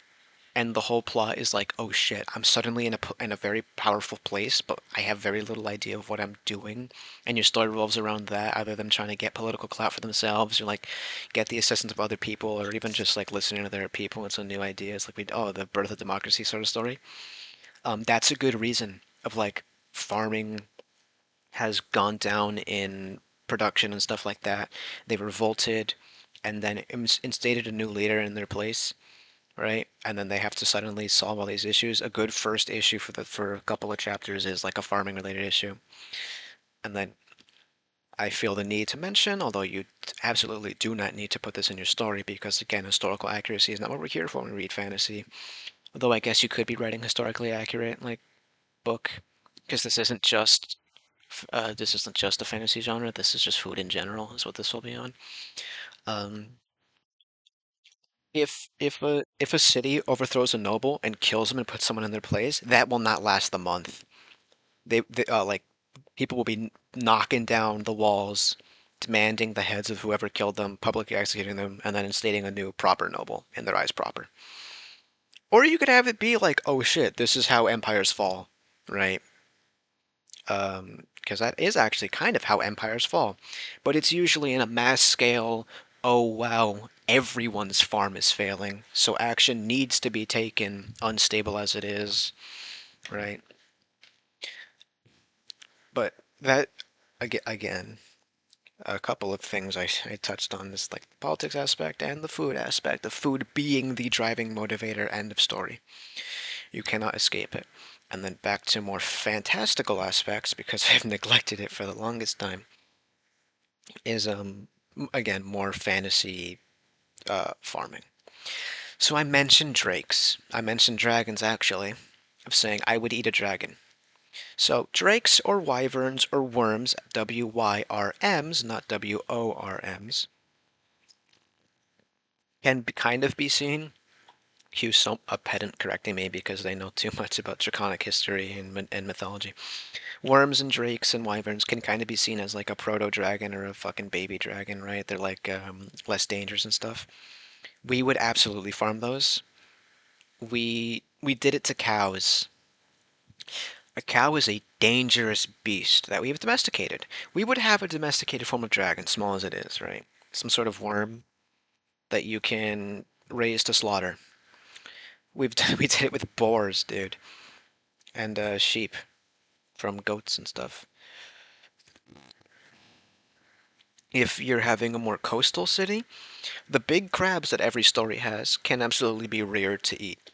and the whole plot is like, oh shit, I'm suddenly in a very powerful place, but I have very little idea of what I'm doing, and your story revolves around that, either them trying to get political clout for themselves, or like get the assistance of other people, or even just like listening to their people and some new ideas, like the birth of democracy sort of story. That's a good reason of like farming has gone down in production and stuff like that. They revolted, and then instated a new leader in their place, right? And then they have to suddenly solve all these issues. A good first issue for a couple of chapters is like a farming related issue. And then I feel the need to mention, although you absolutely do not need to put this in your story, because again, historical accuracy is not what we're here for when we read fantasy. Although I guess you could be writing historically accurate like book, because this isn't just a fantasy genre. This is just food in general, is what this will be on. Um, if a city overthrows a noble and kills him and puts someone in their place, that will not last the month. Like, people will be knocking down the walls, demanding the heads of whoever killed them, publicly executing them, and then instating a new proper noble in their eyes proper. Or you could have it be like, oh shit, this is how empires fall, right? Because that is actually kind of how empires fall, but it's usually in a mass scale. Oh wow, everyone's farm is failing, so action needs to be taken, unstable as it is, right? But that, again, a couple of things I touched on is like the politics aspect and the food aspect, the food being the driving motivator, end of story. You cannot escape it. And then back to more fantastical aspects, because I've neglected it for the longest time, is again more fantasy farming. So I mentioned drakes. I mentioned dragons actually. Of saying I would eat a dragon. So drakes or wyverns or worms, WYRMs, not WORMs, can kind of be seen. Here's a pedant correcting me because they know too much about draconic history and mythology. Worms and drakes and wyverns can kind of be seen as like a proto dragon or a fucking baby dragon, right? They're like, less dangerous and stuff. We would absolutely farm those. We did it to cows. A cow is a dangerous beast that we've domesticated. We would have a domesticated form of dragon, small as it is, right? Some sort of worm that you can raise to slaughter. We did it with boars, dude, and sheep from goats and stuff. If you're having a more coastal city, the big crabs that every story has can absolutely be reared to eat,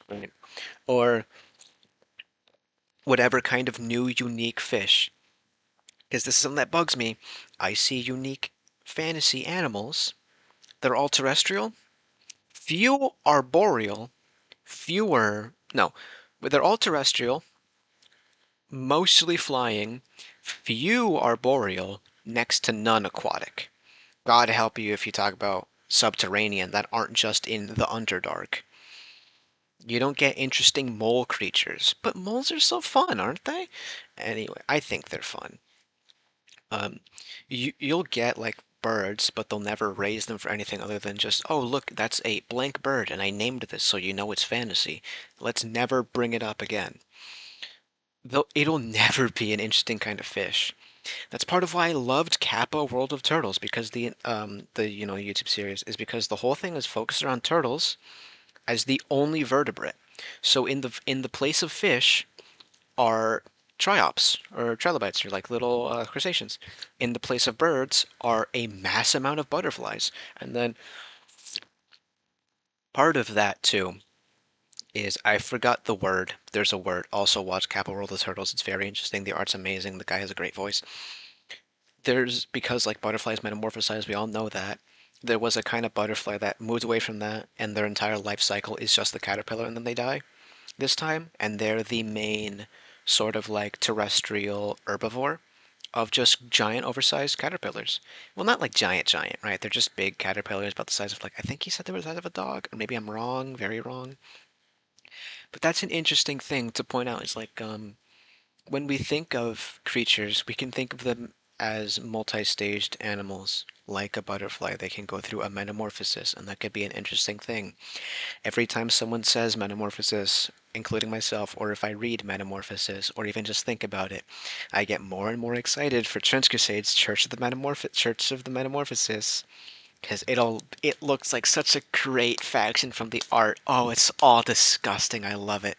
right? Or whatever kind of new, unique fish. Because this is something that bugs me. I see unique fantasy animals. They're all terrestrial. Few arboreal. Fewer. No. But they're all terrestrial, mostly flying. Few arboreal, next to none aquatic. God help you if you talk about subterranean that aren't just in the Underdark. You don't get interesting mole creatures, but moles are so fun, aren't they? Anyway, I think they're fun. Um, you'll get like birds, but they'll never raise them for anything other than just, oh, look, that's a blank bird, and I named this so you know it's fantasy. Let's never bring it up again. Though it'll never be an interesting kind of fish. That's part of why I loved Kappa World of Turtles because the YouTube series is because the whole thing is focused around turtles as the only vertebrate. So in the place of fish are triops or trilobites or like little crustaceans. In the place of birds are a mass amount of butterflies. And then part of that too is I forgot the word. There's a word. Also watch Kappa World of Turtles. It's very interesting. The art's amazing. The guy has a great voice. There's because like butterflies metamorphosize, we all know that. There was a kind of butterfly that moved away from that, and their entire life cycle is just the caterpillar, and then they die this time, and they're the main sort of like terrestrial herbivore of just giant oversized caterpillars. Well, not like giant giant, right? They're just big caterpillars about the size of like I think he said they were the size of a dog, or maybe I'm wrong, very wrong. But that's an interesting thing to point out is like when we think of creatures, we can think of them as multi-staged animals. Like a butterfly, they can go through a metamorphosis, and that could be an interesting thing. Every time someone says metamorphosis, including myself, or if I read metamorphosis, or even just think about it, I get more and more excited for Trench Crusade's Church of the Metamorphosis, because it looks like such a great faction from the art. Oh, it's all disgusting. I love it.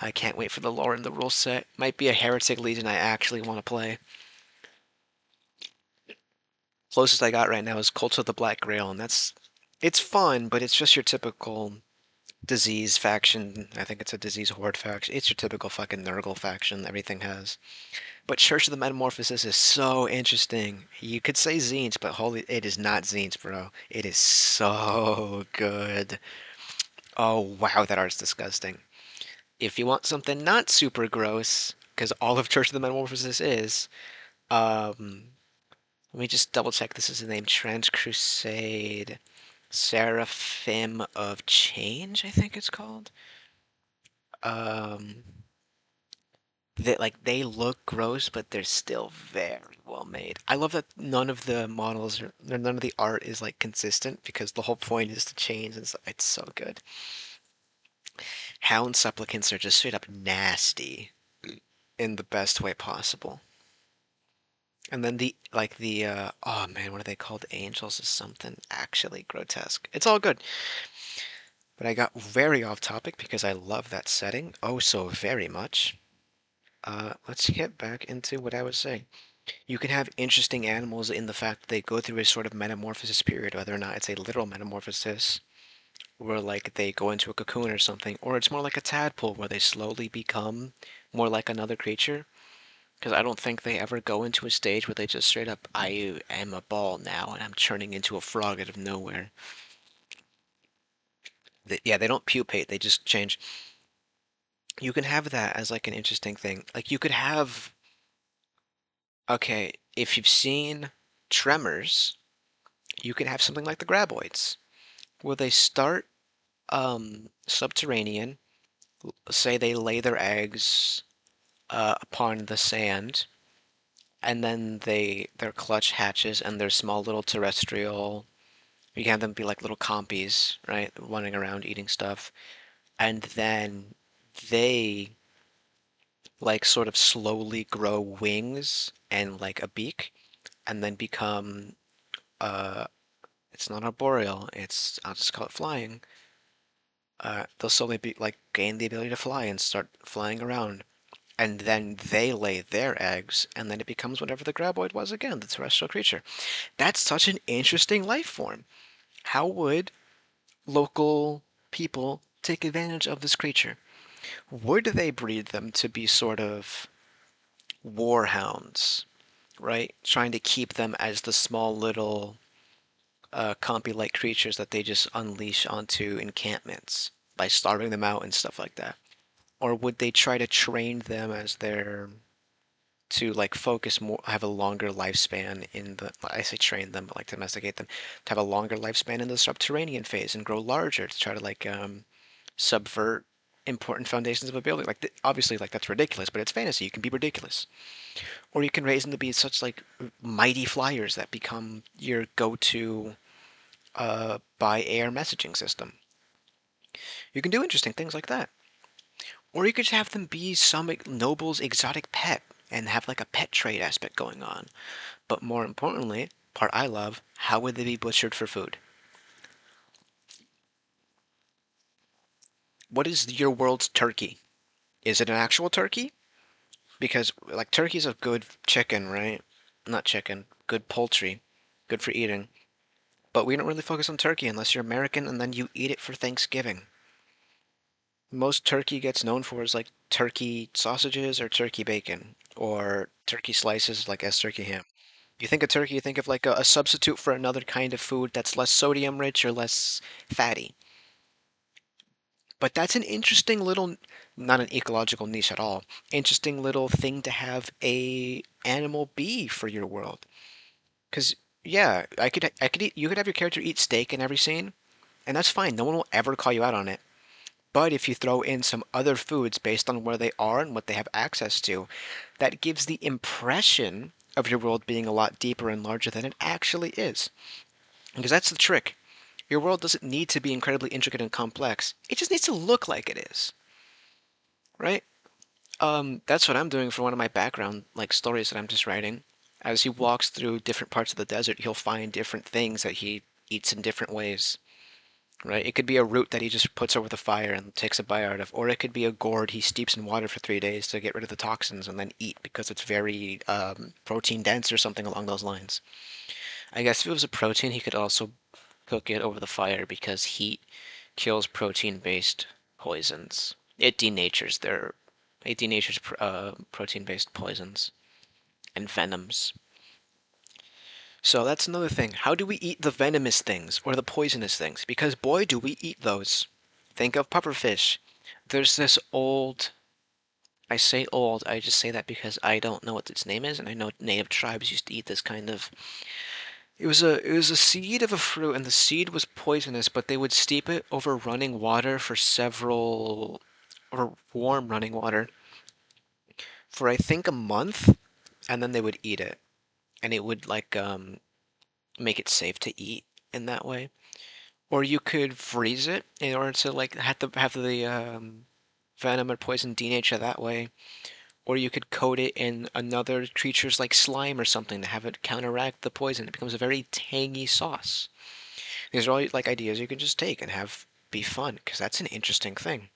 I can't wait for the lore and the rule set. Might be a Heretic Legion I actually want to play. Closest I got right now is Cult of the Black Grail, and it's fun, but it's just your typical disease faction. I think it's a disease horde faction. It's your typical fucking Nurgle faction everything has. But Church of the Metamorphosis is so interesting. You could say Zines, but holy, it is not Zines, bro. It is so good. Oh wow, that art's disgusting. If you want something not super gross, because all of Church of the Metamorphosis is, um, let me just double check this is the name. Trans Crusade Seraphim of Change, I think it's called. Um, they look gross, but they're still very well made. I love that none of the models or none of the art is like consistent because the whole point is to change and stuff. It's so good. Hound supplicants are just straight up nasty in the best way possible. And then the oh man, what are they called? Angels is something actually grotesque. It's all good. But I got very off topic because I love that setting oh so very much. Let's get back into what I was saying. You can have interesting animals in the fact that they go through a sort of metamorphosis period, whether or not it's a literal metamorphosis, or like they go into a cocoon or something, or it's more like a tadpole where they slowly become more like another creature. Because I don't think they ever go into a stage where they just straight up, I am a ball now and I'm turning into a frog out of nowhere. Yeah, they don't pupate, they just change. You can have that as like an interesting thing. Like you could have, okay, if you've seen Tremors, you can have something like the Graboids, where they start subterranean, say they lay their eggs upon the sand, and then their clutch hatches and they're small little terrestrial. You can have them be like little compies, right? Running around eating stuff. and then they like sort of slowly grow wings and like a beak, and then become uh, it's not arboreal. It's I'll just call it flying. They'll slowly be like gain the ability to fly and start flying around, and then they lay their eggs, and then it becomes whatever the graboid was again, the terrestrial creature. That's such an interesting life form. How would local people take advantage of this creature? Would they breed them to be sort of war hounds, right? Trying to keep them as the small little compy-like creatures that they just unleash onto encampments by starving them out and stuff like that? Or would they try to train them as their to like focus more, have a longer lifespan in the, I say train them, but like domesticate them, to have a longer lifespan in the subterranean phase and grow larger to try to like subvert important foundations of a building. Like obviously, like that's ridiculous, but it's fantasy. You can be ridiculous, or you can raise them to be such like mighty flyers that become your go-to by air messaging system. You can do interesting things like that. Or you could just have them be some noble's exotic pet and have like a pet trade aspect going on. But more importantly, part I love, how would they be butchered for food? What is your world's turkey? Is it an actual turkey? Because like turkey's a good chicken, right? Not chicken, good poultry, good for eating. But we don't really focus on turkey unless you're American and then you eat it for Thanksgiving. Most turkey gets known for is like turkey sausages or turkey bacon or turkey slices like as turkey ham. You think of turkey, you think of like a substitute for another kind of food that's less sodium rich or less fatty. But that's an interesting little, not an ecological niche at all, interesting little thing to have a animal be for your world. Because yeah, I could eat, you could have your character eat steak in every scene, and that's fine. No one will ever call you out on it. But if you throw in some other foods based on where they are and what they have access to, that gives the impression of your world being a lot deeper and larger than it actually is. Because that's the trick. Your world doesn't need to be incredibly intricate and complex. It just needs to look like it is, right? That's what I'm doing for one of my background like stories that I'm just writing. As he walks through different parts of the desert, he'll find different things that he eats in different ways, right? It could be a root that he just puts over the fire and takes a bite out of, or it could be a gourd he steeps in water for 3 days to get rid of the toxins and then eat because it's very protein dense or something along those lines. I guess if it was a protein, he could also cook it over the fire because heat kills protein-based poisons. It denatures protein-based poisons and venoms. So that's another thing. How do we eat the venomous things or the poisonous things? Because boy, do we eat those. Think of pufferfish. There's this old, I say old, I just say that because I don't know what its name is, and I know native tribes used to eat this kind of. It was a seed of a fruit, and the seed was poisonous, but they would steep it over running water for several, or warm running water, for I think a month, and then they would eat it, and it would like make it safe to eat in that way. Or you could freeze it in order to like have the venom or poison denature that way. Or you could coat it in another creature's like slime or something to have it counteract the poison. It becomes a very tangy sauce. These are all like ideas you can just take and have be fun, because that's an interesting thing.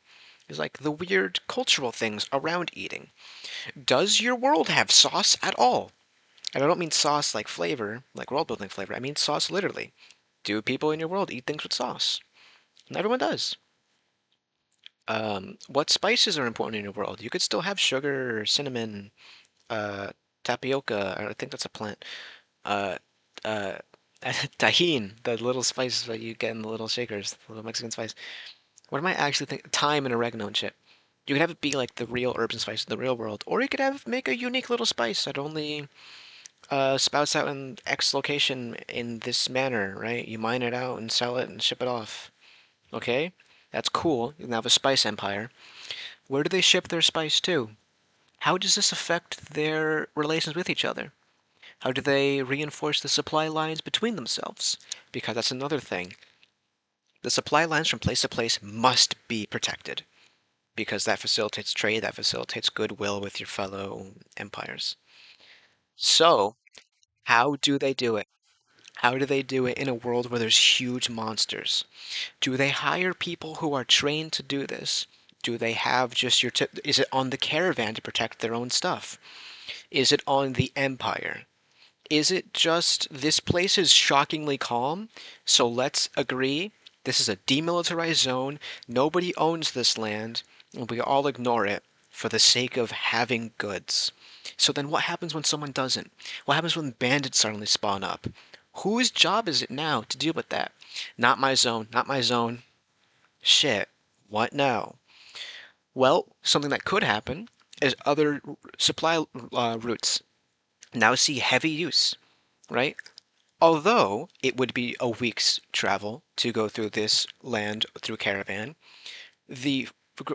It's like the weird cultural things around eating. Does your world have sauce at all? And I don't mean sauce like flavor, like world building flavor. I mean sauce literally. Do people in your world eat things with sauce? Not everyone does. What spices are important in your world? You could still have sugar, cinnamon, uh, tapioca. I think that's a plant. Uh, uh, Tajin, the little spice that you get in the little shakers, the little Mexican spice. What am I actually thinking? Thyme and oregano and shit. You could have it be like the real herbs and spices of the real world, or you could have make a unique little spice that only spouts out in X location in this manner, right? You mine it out and sell it and ship it off. Okay? That's cool. You can have a spice empire. Where do they ship their spice to? How does this affect their relations with each other? How do they reinforce the supply lines between themselves? Because that's another thing. The supply lines from place to place must be protected because that facilitates trade, that facilitates goodwill with your fellow empires. So, how do they do it? How do they do it in a world where there's huge monsters? Do they hire people who are trained to do this? Do they have just your tip? Is it on the caravan to protect their own stuff? Is it on the empire? Is it just this place is shockingly calm, so let's agree this is a demilitarized zone, nobody owns this land, and we all ignore it for the sake of having goods. So then what happens when someone doesn't? What happens when bandits suddenly spawn up? Whose job is it now to deal with that? Not my zone, not my zone. Shit. What now? Well, something that could happen is other supply routes now see heavy use, right? Although it would be a week's travel to go through this land through caravan, the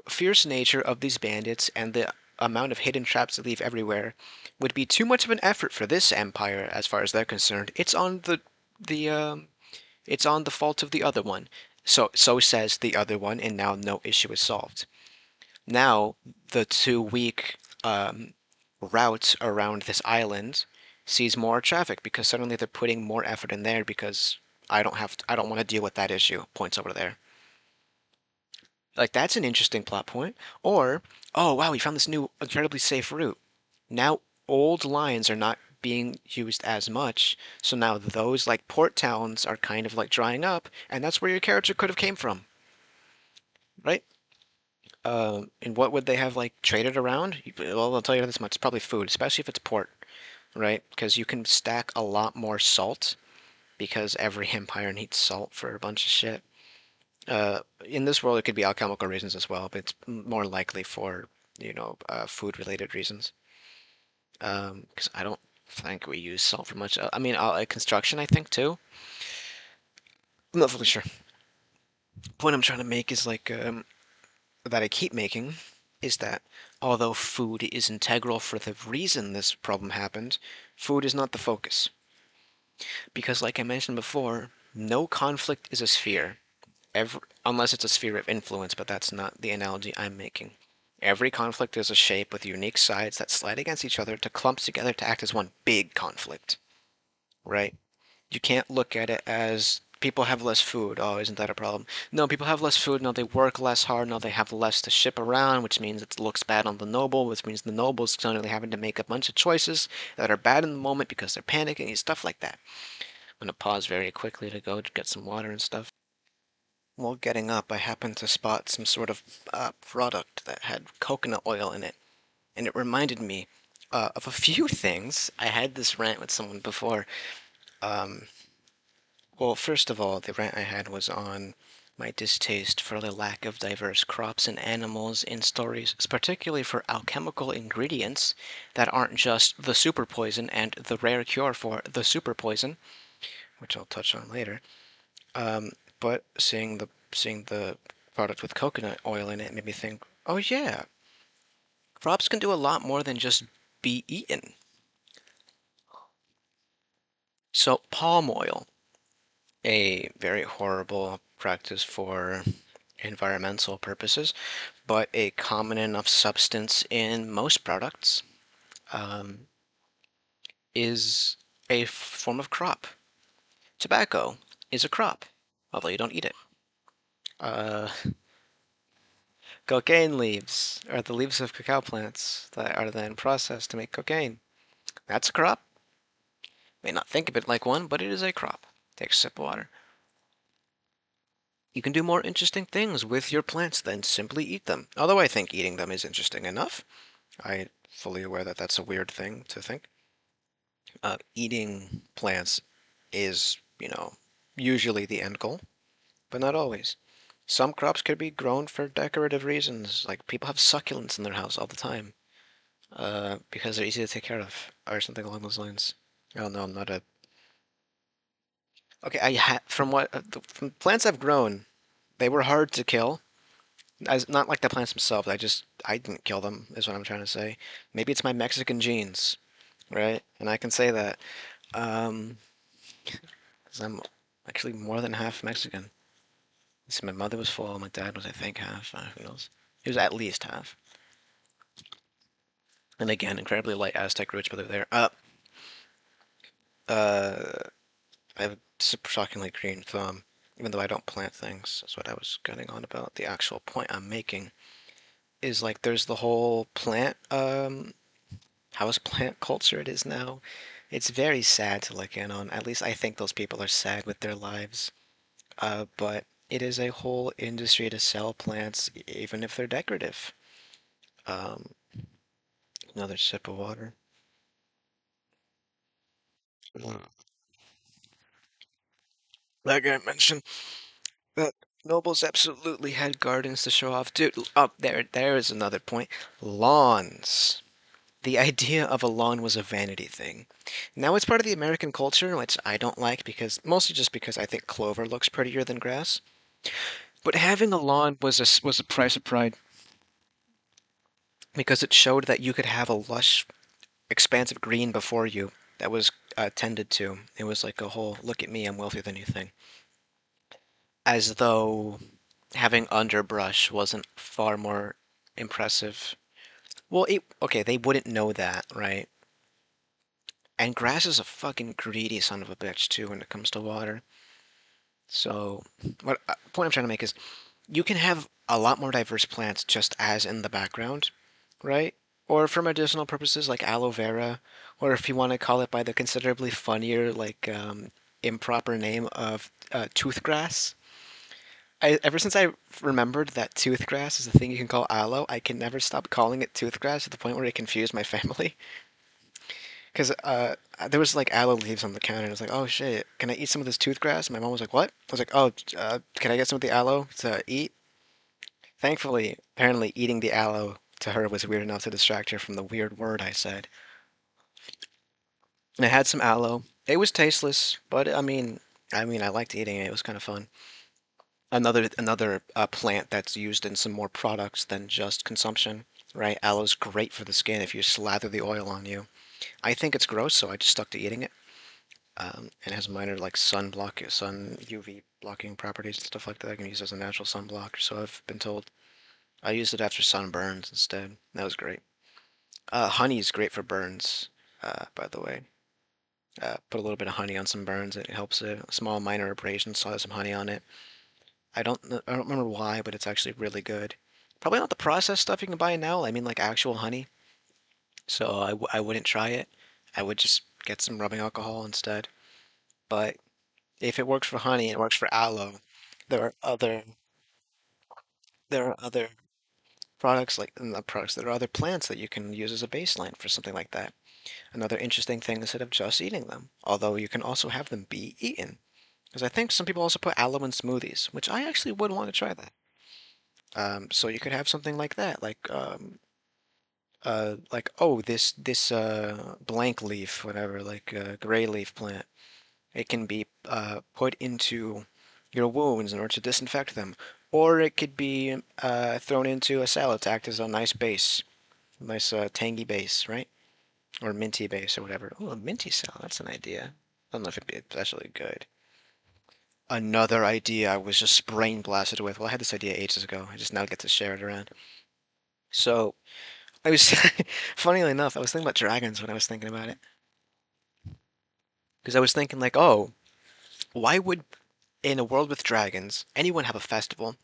fierce nature of these bandits and the amount of hidden traps they leave everywhere would be too much of an effort for this empire as far as they're concerned. The it's on the fault of the other one. So says the other one, and now no issue is solved. Now the 2 week route around this island sees more traffic because suddenly they're putting more effort in there because I don't want to deal with that issue. Points over there. Like that's an interesting plot point. Or, oh wow, we found this new incredibly safe route. Now old lines are not being used as much, so now those like port towns are kind of like drying up, and that's where your character could have came from, right? And what would they have like traded around? Well, I'll tell you this much: it's probably food, especially if it's port, right? Because you can stack a lot more salt because every empire needs salt for a bunch of shit. In this world, it could be alchemical reasons as well, but it's more likely for, food-related reasons. Because I don't think we use salt for much. I mean, construction, I think too. I'm not fully sure. The point I'm trying to make is like that I keep making is that although food is integral for the reason this problem happened, food is not the focus. Because, like I mentioned before, no conflict is a sphere. Unless it's a sphere of influence, but that's not the analogy I'm making. Every conflict is a shape with unique sides that slide against each other to clump together to act as one big conflict, right? You can't look at it as people have less food. Oh, isn't that a problem? No, people have less food. Now they work less hard. Now they have less to ship around, which means it looks bad on the noble, which means the noble's suddenly having to make a bunch of choices that are bad in the moment because they're panicking and stuff like that. I'm going to pause very quickly to go to get some water and stuff. While getting up, I happened to spot some sort of product that had coconut oil in it, and it reminded me of a few things. I had this rant with someone before. Um, well, first of all, the rant I had was on my distaste for the lack of diverse crops and animals in stories, particularly for alchemical ingredients that aren't just the super poison and the rare cure for the super poison, which I'll touch on later. Um, but seeing the product with coconut oil in it made me think, oh yeah, crops can do a lot more than just be eaten. So palm oil, a very horrible practice for environmental purposes, but a common enough substance in most products, um, is a form of crop. Tobacco is a crop, although you don't eat it. Uh, Cocaine leaves are the leaves of cacao plants that are then processed to make cocaine. That's a crop. May not think of it like one, but it is a crop. Take a sip of water. You can do more interesting things with your plants than simply eat them. Although I think eating them is interesting enough. I'm fully aware that that's a weird thing to think. Eating plants is, usually the end goal, but not always. Some crops could be grown for decorative reasons, like people have succulents in their house all the time. Because they're easy to take care of, or something along those lines. Oh no, I'm not a. Okay, from plants I've grown, they were hard to kill. As not like the plants themselves. I didn't kill them, is what I'm trying to say. Maybe it's my Mexican genes, right? And I can say that, um, because I'm actually more than half Mexican. So my mother was full. My dad was, I think, half. Who knows? He was at least half. And again, incredibly light Aztec roots, but they're there. Uh, I have a super shockingly green thumb, even though I don't plant things. That's what I was getting on about. The actual point I'm making is like there's the whole plant, house plant culture it is now. It's very sad to look in on. At least I think those people are sad with their lives. But it is a whole industry to sell plants, even if they're decorative. Um, Another sip of water. Mm. Like I mentioned, that nobles absolutely had gardens to show off. Dude, up there is another point. Lawns. The idea of a lawn was a vanity thing. Now it's part of the American culture, which I don't like because mostly just because I think clover looks prettier than grass. But having a lawn was a price of pride because it showed that you could have a lush, expansive green before you that was tended to. It was like a whole look at me, I'm wealthier than you thing. As though having underbrush wasn't far more impressive. Well, okay, they wouldn't know that, right? And grass is a fucking greedy son of a bitch too when it comes to water. So, what point I'm trying to make is you can have a lot more diverse plants just as in the background, right? Or for medicinal purposes like aloe vera, or if you want to call it by the considerably funnier, like improper name of toothgrass. Ever since I remembered that toothgrass is a thing you can call aloe, I can never stop calling it toothgrass to the point where it confused my family. Because there was like aloe leaves on the counter, and I was like, "Oh shit, can I eat some of this toothgrass?" And my mom was like, "What?" I was like, "Oh, can I get some of the aloe to eat?" Thankfully, apparently, eating the aloe to her was weird enough to distract her from the weird word I said. And I had some aloe. It was tasteless, but I liked eating it. It was kind of fun. Another plant that's used in some more products than just consumption, right? Aloe's great for the skin if you slather the oil on you. I think it's gross, so I just stuck to eating it. And it has minor like sun UV blocking properties and stuff like that. I can use it as a natural sunblock, so I've been told. I used it after sunburns instead. That was great. Honey is great for burns, by the way. Put a little bit of honey on some burns, it helps it. Small minor abrasions, so I have some honey on it. I don't remember why, but it's actually really good. Probably not the processed stuff you can buy now. I mean like actual honey. So I wouldn't try it. I would just get some rubbing alcohol instead. But if it works for honey and it works for aloe, there are other there are other products like not products, there are other plants that you can use as a baseline for something like that. Another interesting thing instead of just eating them, although you can also have them be eaten. Because I think some people also put aloe in smoothies, which I actually would want to try that. So you could have something like that, like oh this blank leaf, whatever, like gray leaf plant. It can be put into your wounds in order to disinfect them, or it could be thrown into a salad to act as a nice base, nice tangy base, right? Or minty base or whatever. Oh, a minty salad, that's an idea. I don't know if it'd be especially good. Another idea I was just brain blasted with. Well, I had this idea ages ago. I just now get to share it around. So I was, funnily enough, I was thinking about dragons when I was thinking about it. Because I was thinking like, oh, why would in a world with dragons anyone have a festival?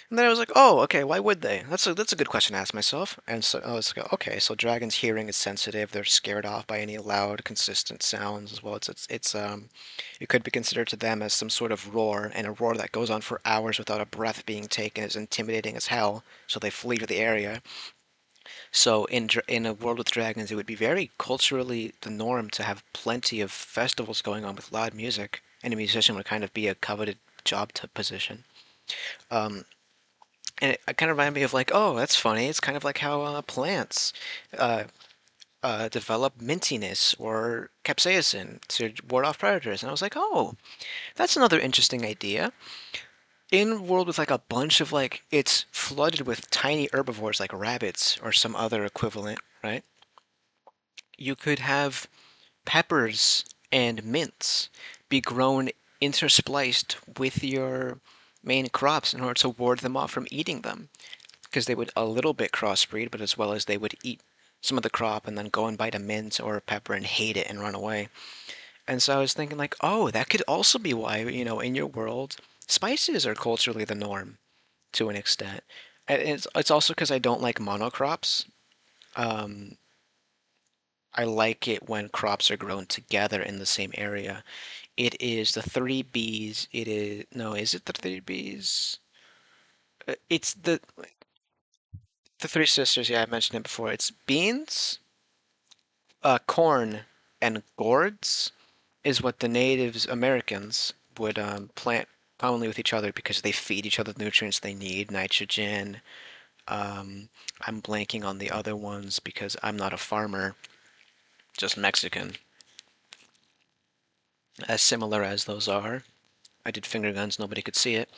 And then I was like, oh, okay, why would they? That's a good question to ask myself. And so I was like, okay, so dragons' hearing is sensitive. They're scared off by any loud, consistent sounds as well. It could be considered to them as some sort of roar, and a roar that goes on for hours without a breath being taken is intimidating as hell. So they flee to the area. So in a world with dragons, it would be very culturally the norm to have plenty of festivals going on with loud music, and a musician would kind of be a coveted job to position. Um, and it kind of reminded me of like, oh, that's funny. It's kind of like how plants uh, develop mintiness or capsaicin to ward off predators. And I was like, oh, that's another interesting idea. In a world with like a bunch of like, it's flooded with tiny herbivores like rabbits or some other equivalent, right? You could have peppers and mints be grown interspliced with your main crops in order to ward them off from eating them, because they would a little bit crossbreed, but as well as they would eat some of the crop and then go and bite a mint or a pepper and hate it and run away. And so I was thinking like, oh, that could also be why, in your world, spices are culturally the norm to an extent. And it's also because I don't like monocrops. Um, I like it when crops are grown together in the same area. It is the three Bs. It is no, is it the three Bs? It's the three sisters. Yeah, I mentioned it before. It's beans, corn, and gourds is what the natives Americans would plant commonly with each other because they feed each other the nutrients they need, nitrogen. Um, I'm blanking on the other ones because I'm not a farmer, just Mexican. As similar as those are, I did finger guns, nobody could see it.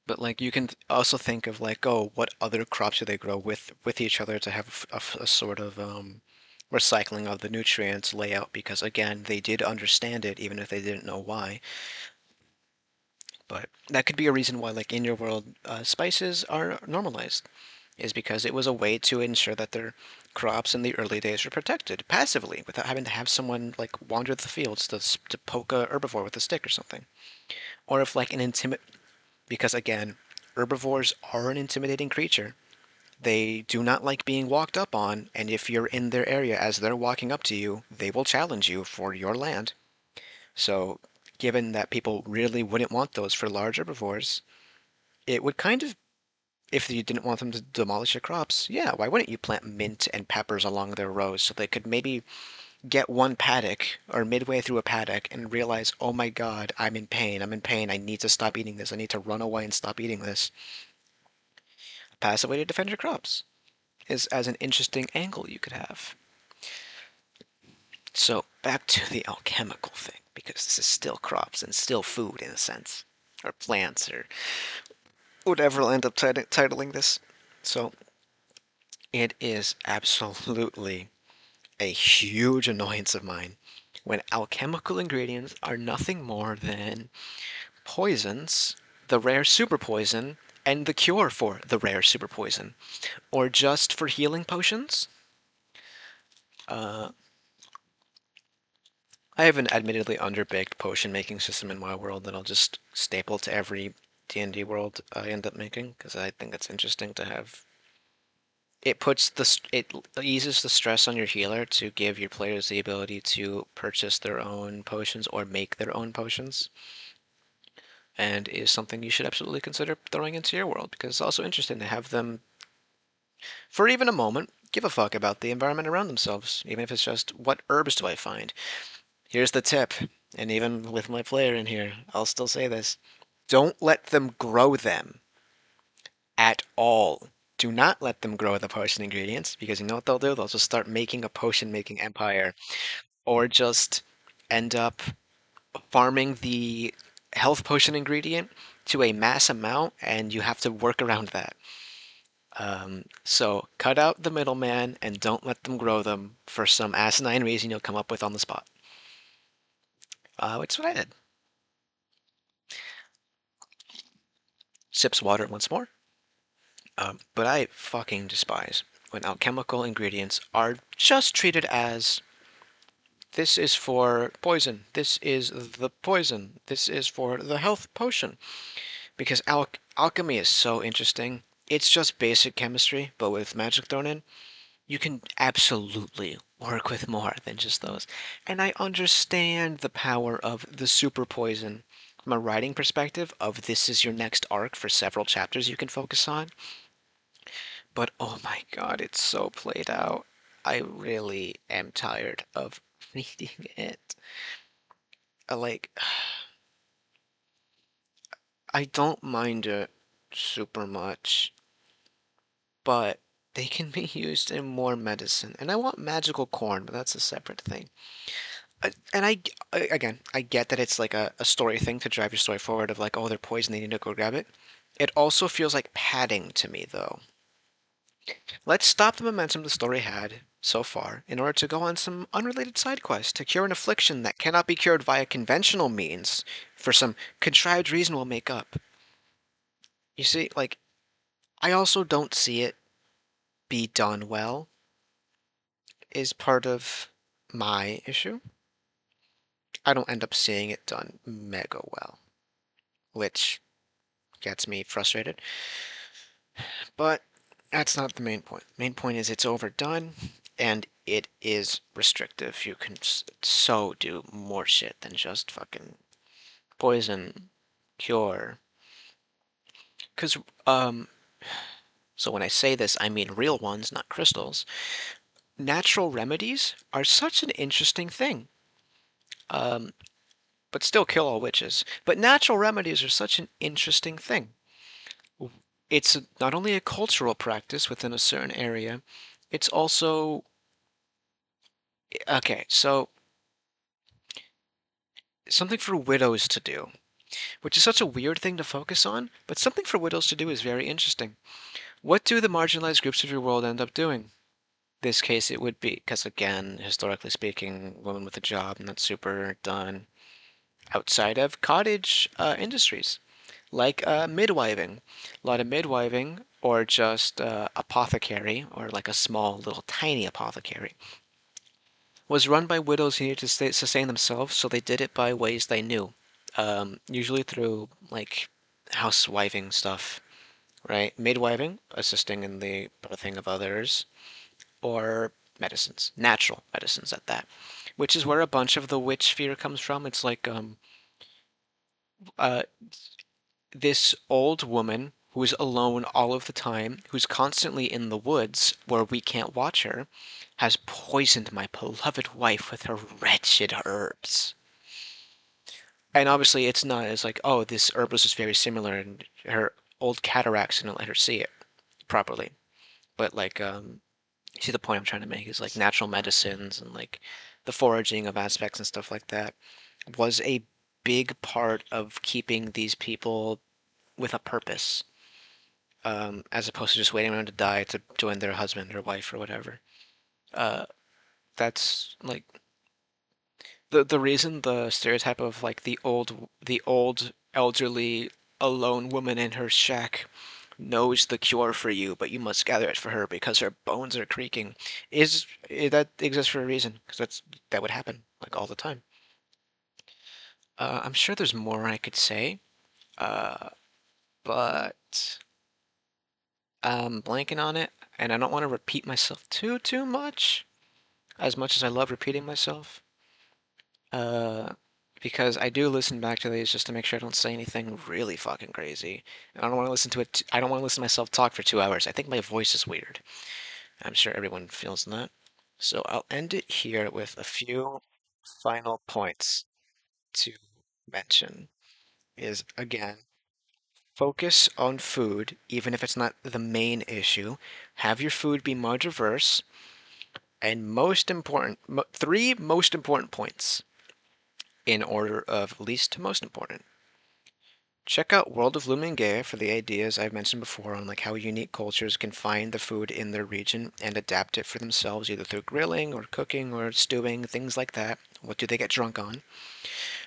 But like you can also think of like, oh, what other crops do they grow with each other to have a sort of recycling of the nutrients layout because again, they did understand it even if they didn't know why. But that could be a reason why like in your world spices are normalized is because it was a way to ensure that their crops in the early days were protected passively without having to have someone like wander the fields to poke a herbivore with a stick or something. Or if like an intimate because again, herbivores are an intimidating creature. They do not like being walked up on, and if you're in their area as they're walking up to you, they will challenge you for your land. So, given that people really wouldn't want those for large herbivores, it would kind of, if you didn't want them to demolish your crops, yeah, why wouldn't you plant mint and peppers along their rows so they could maybe get one paddock or midway through a paddock and realize, oh my God, I'm in pain, I need to stop eating this, I need to run away and stop eating this. Passive way to defend your crops is as an interesting angle you could have. So back to the alchemical thing, because this is still crops and still food in a sense, or plants, or whatever I'll end up titling this. So it is absolutely a huge annoyance of mine when alchemical ingredients are nothing more than poisons, the rare super poison, and the cure for the rare super poison, or just for healing potions. Uh, I have an admittedly underbaked potion making system in my world that I'll just staple to every D&D world I end up making because I think it's interesting to have. It eases the stress on your healer to give your players the ability to purchase their own potions or make their own potions, and is something you should absolutely consider throwing into your world because it's also interesting to have them, for even a moment, give a fuck about the environment around themselves, even if it's just what herbs do I find. Here's the tip, and even with my player in here, I'll still say this. Don't let them grow them at all. Do not let them grow the potion ingredients, because you know what they'll do? They'll just start making a potion making empire, or just end up farming the health potion ingredient to a mass amount, and you have to work around that. So cut out the middleman and don't let them grow them for some asinine reason you'll come up with on the spot. Which is what I did. Sips water once more. But I fucking despise when alchemical ingredients are just treated as this is for poison, this is the poison, this is for the health potion. Because alchemy is so interesting. It's just basic chemistry, but with magic thrown in, you can absolutely work with more than just those. And I understand the power of the super poison from a writing perspective of this is your next arc for several chapters you can focus on. But oh my God, it's so played out. I really am tired of reading it. Like, I don't mind it super much, but they can be used in more medicine. And I want magical corn, but that's a separate thing. And again, I get that it's like a story thing to drive your story forward of like, oh, they're poisoned, they need to go grab it. It also feels like padding to me, though. Let's stop the momentum the story had so far in order to go on some unrelated side quest to cure an affliction that cannot be cured via conventional means for some contrived reason we'll make up. You see, like, I also don't see it be done well, is part of my issue. I don't end up seeing it done mega well, which gets me frustrated. But that's not the main point. Main point is it's overdone and it is restrictive. You can so do more shit than just fucking poison, cure. Because, um, so when I say this, I mean real ones, not crystals. Natural remedies are such an interesting thing. Um, but still kill all witches. But natural remedies are such an interesting thing. It's not only a cultural practice within a certain area, it's also okay, so something for widows to do, which is such a weird thing to focus on, but something for widows to do is very interesting. What do the marginalized groups of your world end up doing? This case, it would be, because again, historically speaking, women with a job, not super done outside of cottage industries, like midwiving. A lot of midwiving, or just apothecary, or like a small, little, tiny apothecary, was run by widows who needed to sustain themselves, so they did it by ways they knew. Usually through like housewiving stuff, right? Midwiving, assisting in the birthing of others, or medicines, natural medicines at that, which is where a bunch of the witch fear comes from. It's like uh, this old woman who's alone all of the time, who's constantly in the woods where we can't watch her, has poisoned my beloved wife with her wretched herbs. And obviously, it's not as like, oh, this herb was just very similar, and her old cataracts didn't let her see it properly. But like, you see the point I'm trying to make is like natural medicines and like the foraging of aspects and stuff like that was a big part of keeping these people with a purpose, as opposed to just waiting around to die to join their husband or wife or whatever. Uh, that's like the reason the stereotype of like the old elderly alone woman in her shack knows the cure for you, but you must gather it for her because her bones are creaking, that exists for a reason, because that would happen like all the time. I'm sure there's more I could say, uh, but I'm blanking on it, and I don't want to repeat myself too much as I love repeating myself. Uh, because I do listen back to these just to make sure I don't say anything really fucking crazy. And I don't want to listen to it. I don't want to listen to myself talk for 2 hours. I think my voice is weird. I'm sure everyone feels that. So I'll end it here with a few final points to mention. Is again, focus on food, even if it's not the main issue. Have your food be more diverse. And most important, three most important points in order of least to most important. Check out World of Lumingaea for the ideas I've mentioned before on like how unique cultures can find the food in their region and adapt it for themselves, either through grilling or cooking or stewing, things like that. What do they get drunk on?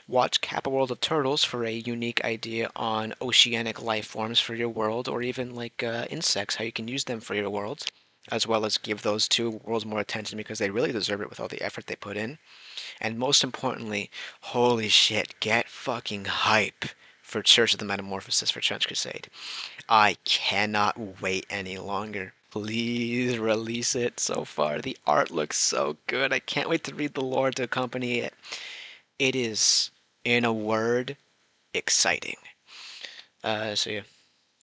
Watch Kappa World of Turtles for a unique idea on oceanic life forms for your world, or even like insects, how you can use them for your world, as well as give those two worlds more attention because they really deserve it with all the effort they put in. And most importantly, holy shit, get fucking hype for Church of the Metamorphosis for Trench Crusade. I cannot wait any longer. Please release it so far. The art looks so good. I can't wait to read the lore to accompany it. It is, in a word, exciting. So yeah,